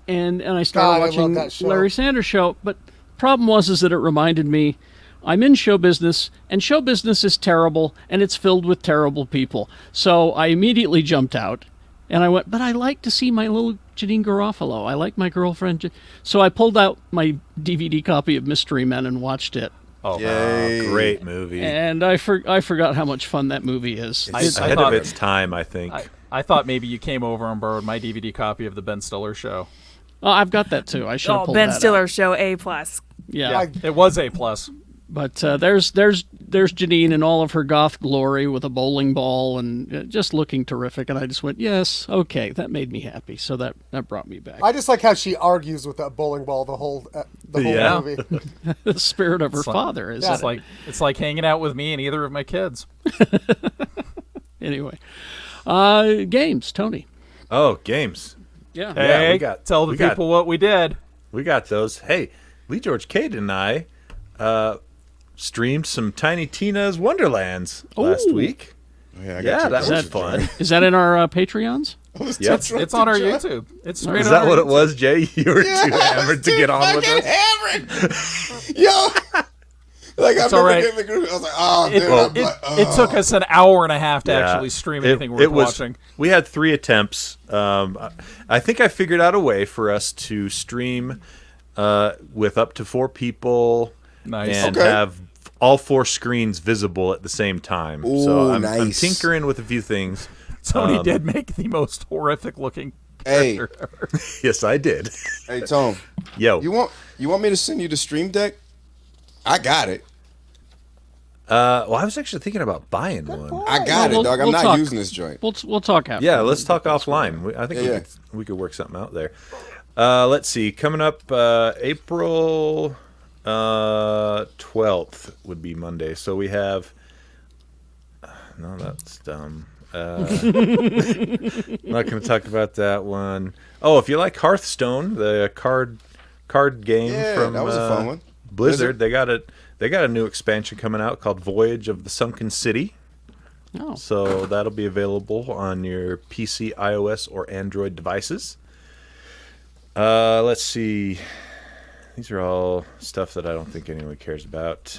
and I started God, I love watching that show. Larry Sanders show. But problem was that it reminded me, I'm in show business, and show business is terrible, and it's filled with terrible people. So I immediately jumped out, and I went, but I like to see my little Janine Garofalo. I like my girlfriend. So I pulled out my DVD copy of Mystery Men and watched it. Oh, Yay. Great movie. And I forgot how much fun that movie is. It's I ahead thought- of its time, I think. I thought maybe you came over and borrowed my DVD copy of the Ben Stiller show. Oh, I've got that too. I should have Oh, pulled Ben that Stiller out. show A+. Yeah, It was A+. but there's Janine in all of her goth glory with a bowling ball and just looking terrific. And I just went, yes, okay, that made me happy. So that brought me back. I just like how she argues with that bowling ball the whole Yeah. movie. The spirit of her like- father is It's like hanging out with me and either of my kids. anyway. Games, Tony. Oh, games. Yeah. Hey, we got- tell the we got- people what we did. We got those. Hey, Lee George Cade and I streamed some Tiny Tina's Wonderlands last Ooh. week. Oh, yeah, I got Yeah, you that covered. was fun. Is that in our Patreons? It's on our YouTube. It's straight Is on that our what it YouTube. was, Jay? You were too hammered to get on with us? Yo. Like, I remember alright. getting the group. I was like, oh, dude. It took us an hour and a half to actually stream anything worth watching. We had 3 attempts. I think I figured out a way for us to stream with up to 4 people Nice. and Okay. have all 4 screens visible at the same time. So Ooh, I'm nice. tinkering with a few things. Tony did make the most horrific looking Hey. character ever. Yes, I did. Hey, Tom. Yo. You want me to send you the stream deck? I got it. Well, I was actually thinking about buying one. I got Well, it, dog. I'm we'll not talk. using this joint. We'll talk after. Yeah, let's talk offline. I think Yeah. we could work something out there. Let's see. Coming up, April 12th would be Monday. So we have. No, that's dumb. Not going to talk about that one. Oh, if you like Hearthstone, the card game Yeah, from that was a fun one. Blizzard, they got a new expansion coming out called Voyage of the Sunken City. Oh. So that'll be available on your PC, iOS, or Android devices. Let's see. These are all stuff that I don't think anyone cares about.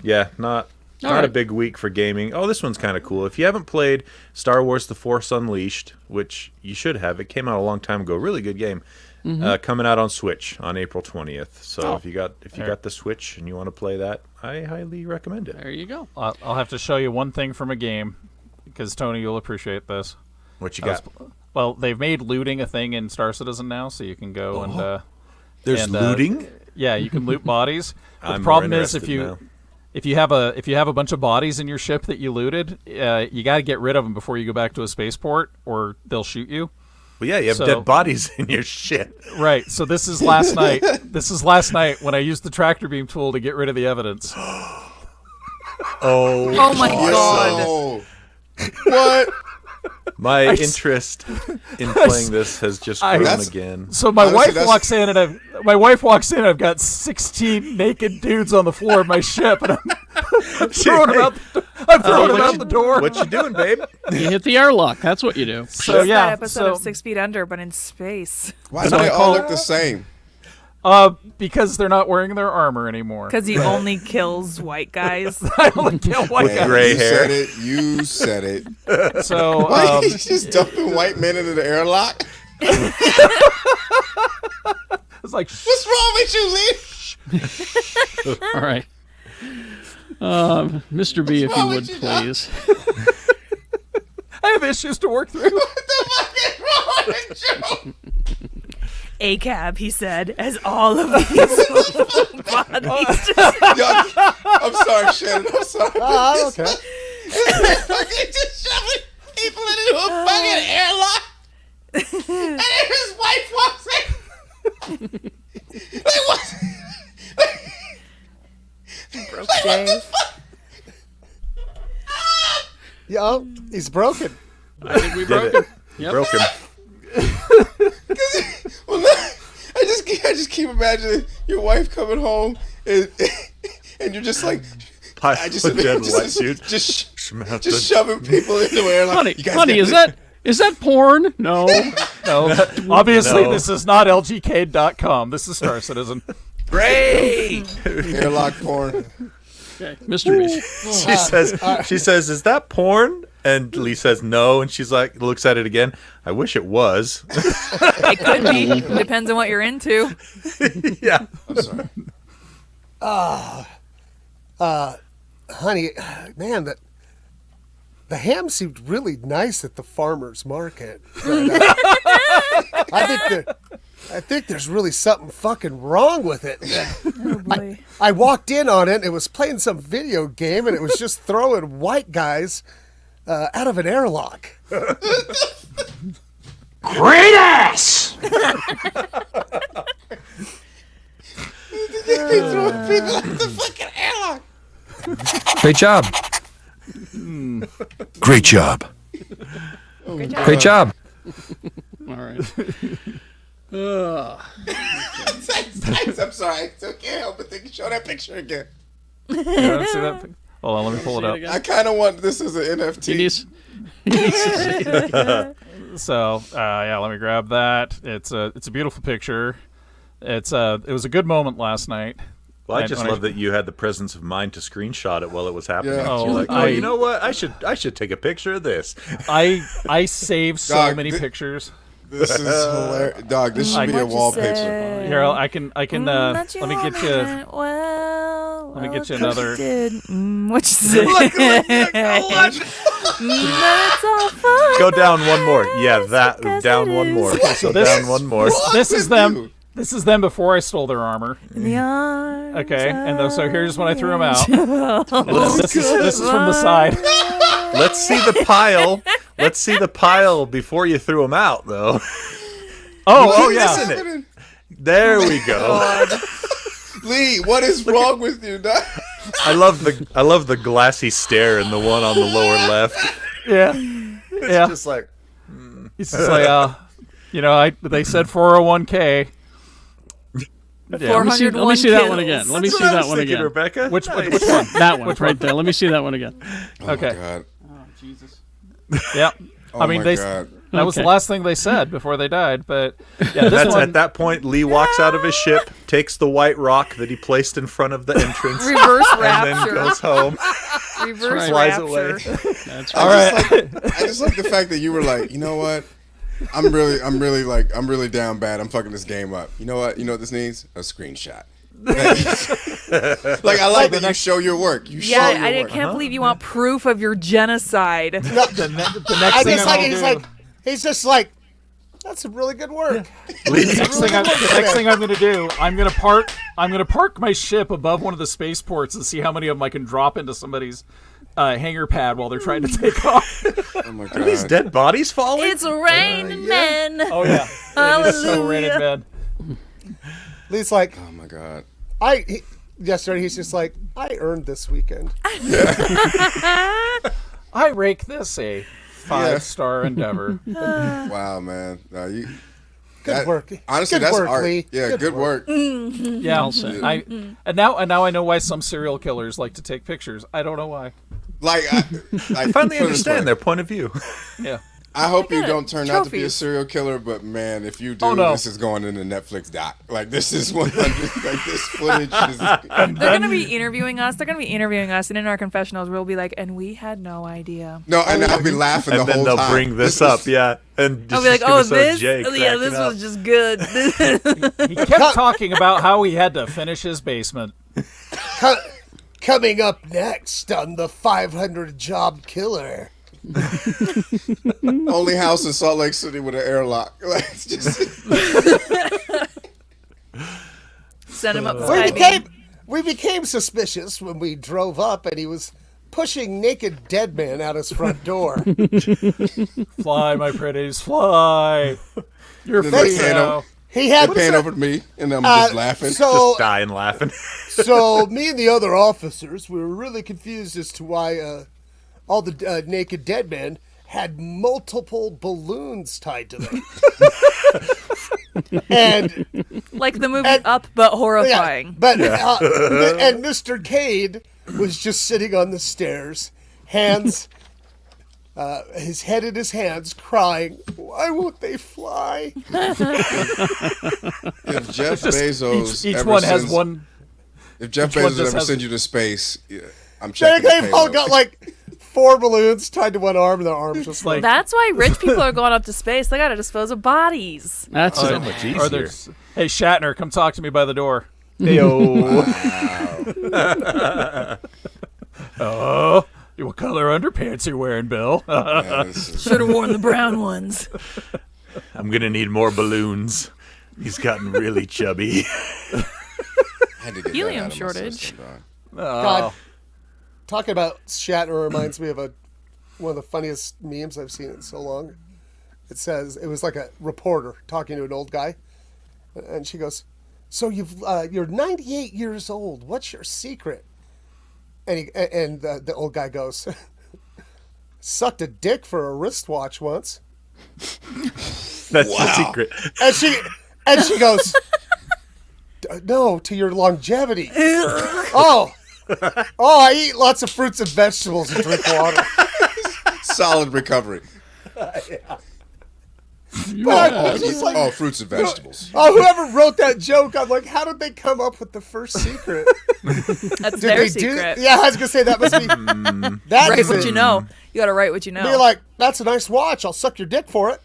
Yeah, not right. a big week for gaming. Oh, this one's kind of cool. If you haven't played Star Wars The Force Unleashed, which you should have, it came out a long time ago. Really good game. Coming out on Switch on April 20th. So if you got the Switch and you want to play that, I highly recommend it. There you go. I'll have to show you one thing from a game because Tony, you'll appreciate this. What you got? Well, they've made looting a thing in Star Citizen now, so you can go and There's looting? Yeah, you can loot bodies. But I'm the problem more is if interested now. you have a bunch of bodies in your ship that you looted, you got to get rid of them before you go back to a spaceport, or they'll shoot you. Well, yeah, you have So- dead bodies in your shit. Right. So this is last night. This is last night when I used the tractor beam tool to get rid of the evidence. Oh my god. Oh. What? My interest in playing this has just grown That's- again. So my Honestly, wife that's- walks in and I've got 16 naked dudes on the floor of my ship, and I'm throwing them out the door. What you doing, babe? You hit the airlock. That's what you do. So It's yeah, that episode so of 6 Feet Under, but in space. Why do So they I all call- look the same? because they're not wearing their armor anymore. Because he only kills white guys. I only kill white Man, guys. gray you hair. said it. You said it. So Why he's just dumping white men into the airlock? it's like What's wrong with you, Lee? All right. Mr. B, if you wrong would, with you, Doc? please. I have issues to work through. What the fuck is wrong with you? A cab, he said, as all of these bodies just Yo, I'm sorry, Shannon. I'm sorry. Ah, okay. Fucking just shoving people into a fucking airlock. And then his wife walks in. Like, what? broke Like, what the Jay. fuck? Yeah, oh, he's broken. I think we Did broke it. it. Yep. Broke him. Well, no, I just keep imagining your wife coming home and you're just like, I just dead white just, dude. just Smash just the- shoving people into the airlock. Honey, You guys honey, get is that porn? No. No, obviously No. this is not LGK.com. This is Star Citizen. Great. airlock porn? Okay, Mr. B. She says, "Is that porn?" And Lee says, "No." And she's like, looks at it again. I wish it was. It could be. Depends on what you're into. Yeah. I'm sorry. Honey, man, the ham seemed really nice at the farmer's market. But, I think there's really something fucking wrong with it. Oh boy. I walked in on it. It was playing some video game, and it was just throwing white guys out of an airlock. Great ass! They throw people out the fucking airlock. Great job. Great job. Good job. Great job. All right. I'm sorry. I still can't help but think. Show that picture again. You don't see that? Hold on, let me pull it up. I kind of want this as an NFT. So yeah, let me grab that. It's a beautiful picture. It was a good moment last night. Well, I just love that you had the presence of mind to screenshot it while it was happening. Yeah. You're like, you know what? I should take a picture of this. I saved so many pictures. This is hilarious, dog. This should be a wallpaper. Here, I can. Let me get you. Well, Let me get you another. What you say? Go down one more. Yeah, that down one more. So down one more. This is them. This is them before I stole their armor. Yeah. Okay, and so here's when I threw them out. This is from the side. Let's see the pile. Let's see the pile before you threw them out, though. Oh yeah. It? There we go. Lee, what is wrong with you, dog? I love the glassy stare in the one on the lower left. Yeah. It's just like He's just like, they said 401k. Yeah. Let me see that one again. Let me see that one again. Rebecca. Which one? That one right there. Let me see that one again. Okay. Oh, my God. Jesus. Yeah. I mean, God. that was the last thing they said before they died. But yeah, At that point, Lee walks out of his ship, takes the white rock that he placed in front of the entrance, Reverse and rapture. then goes home. Reverse Flies rapture. away. That's I right. just like the fact that you were like, you know what? I'm really down bad. I'm fucking this game up. You know what? You know what this needs? A screenshot. Like I like that you show your work. You show your I work. can't believe you want proof of your genocide. The next thing He's just like, that's some really good work. the next thing I'm going to do, I'm going to park my ship above one of the spaceports and see how many of them I can drop into somebody's hangar pad while they're trying to take off. Oh my God. Are these dead bodies falling? It's raining men. Oh yeah, it is so rated, man. Lee's like, Oh my God. yesterday he's just like, I earned this weekend. I rake this a 5-star endeavor. Wow, man. Good work. Honestly, Good that's work, art. Lee. Yeah, good work. Yeah, I'll say. and now I know why some serial killers like to take pictures. I don't know why. Like, I finally put it this way. understand their point of view. Yeah. I hope you don't turn out to be a Trophies. serial killer, but man, if you do, Oh, no. this is going in the Netflix doc. Like, this is 100. Like, this footage is. They're gonna be interviewing us. And in our confessionals, we'll be like, "And we had no idea." No, and I'll be laughing And the then whole they'll time. bring this up, yeah. And I'll just be like, give "Oh, us a this? Jay Yeah, this cracking up. was just good." He kept talking about how he had to finish his basement. Coming up next on the 500 Job Killer. Only house in Salt Lake City with an airlock. Like, it's just. Send him up the We sky beam. became suspicious when we drove up and he was pushing naked dead man out his front door. Fly, my pretties, fly. You're Then free they pan now. over- He had They pan over to me, and I'm just laughing. So, Dying laughing. so me and the other officers, we were really confused as to why all the naked dead men had multiple balloons tied to them. And Like the movie Up, but horrifying. and Mr. Cade was just sitting on the stairs, hands, his head in his hands, crying, "Why won't they fly?" If Jeff Bezos Each ever one has sends- one. If Jeff each one Bezos just ever has- sends you to space, I'm They, checking. they've all got like 4 balloons tied to one arm, and their arms just like. That's why rich people are going up to space. They got to dispose of bodies. That's So it. much Or easier. there's, hey, Shatner, come talk to me by the door. Heyo. Oh, what color underpants you wearing, Bill? Yeah, this is- Should have worn the brown ones. I'm gonna need more balloons. He's gotten really chubby. had to get that Helium out of my shortage. system, dog. God, talking about Shatner reminds me of one of the funniest memes I've seen in so long. It says it was like a reporter talking to an old guy, and she goes, "So you're 98 years old. What's your secret?" And the old guy goes, "Sucked a dick for a wristwatch once." That's the secret. And she goes, "No, to your longevity." Oh, Oh, I eat lots of fruits and vegetables and drink water. Solid recovery. But I just like, Fruits and vegetables. whoever wrote that joke, I'm like, how did they come up with the first secret? That's Did their they secret. Yeah, I was gonna say that must be. That Write is what it. you know. You gotta write what you know. Be like, that's a nice watch. I'll suck your dick for it.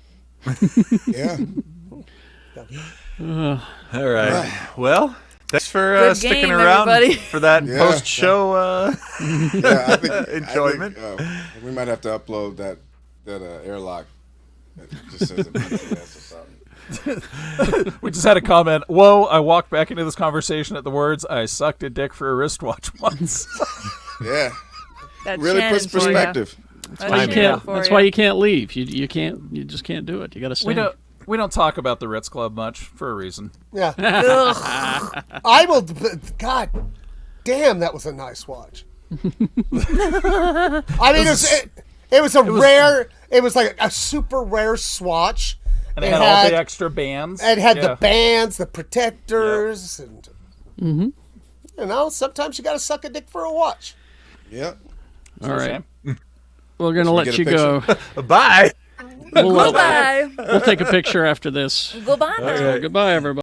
Yeah. All right. Well, thanks for Good sticking game, around everybody. for that Yeah. post-show Yeah, I think enjoyment. We might have to upload that airlock. That just says it BTS or something. We just had a comment. Whoa! I walked back into this conversation at the words, "I sucked a dick for a wristwatch once." Yeah. That's Really Shannon puts for ya. perspective. That's Why you Shannon can't, for that's ya. why you can't leave. You just can't do it. You got to stay. We don't talk about the Ritz Club much for a reason. Yeah. Ugh. I will. God damn, that was a nice watch. I mean, it was rare. It was like a super rare swatch. And it had all the extra bands. It had Yeah. the bands, the protectors, and you know, sometimes you got to suck a dick for a watch. Yep. All right. Shame. We're going to let get a you go. Bye. We'll Goodbye. we'll take a picture after this. Goodbye. Goodbye, everybody.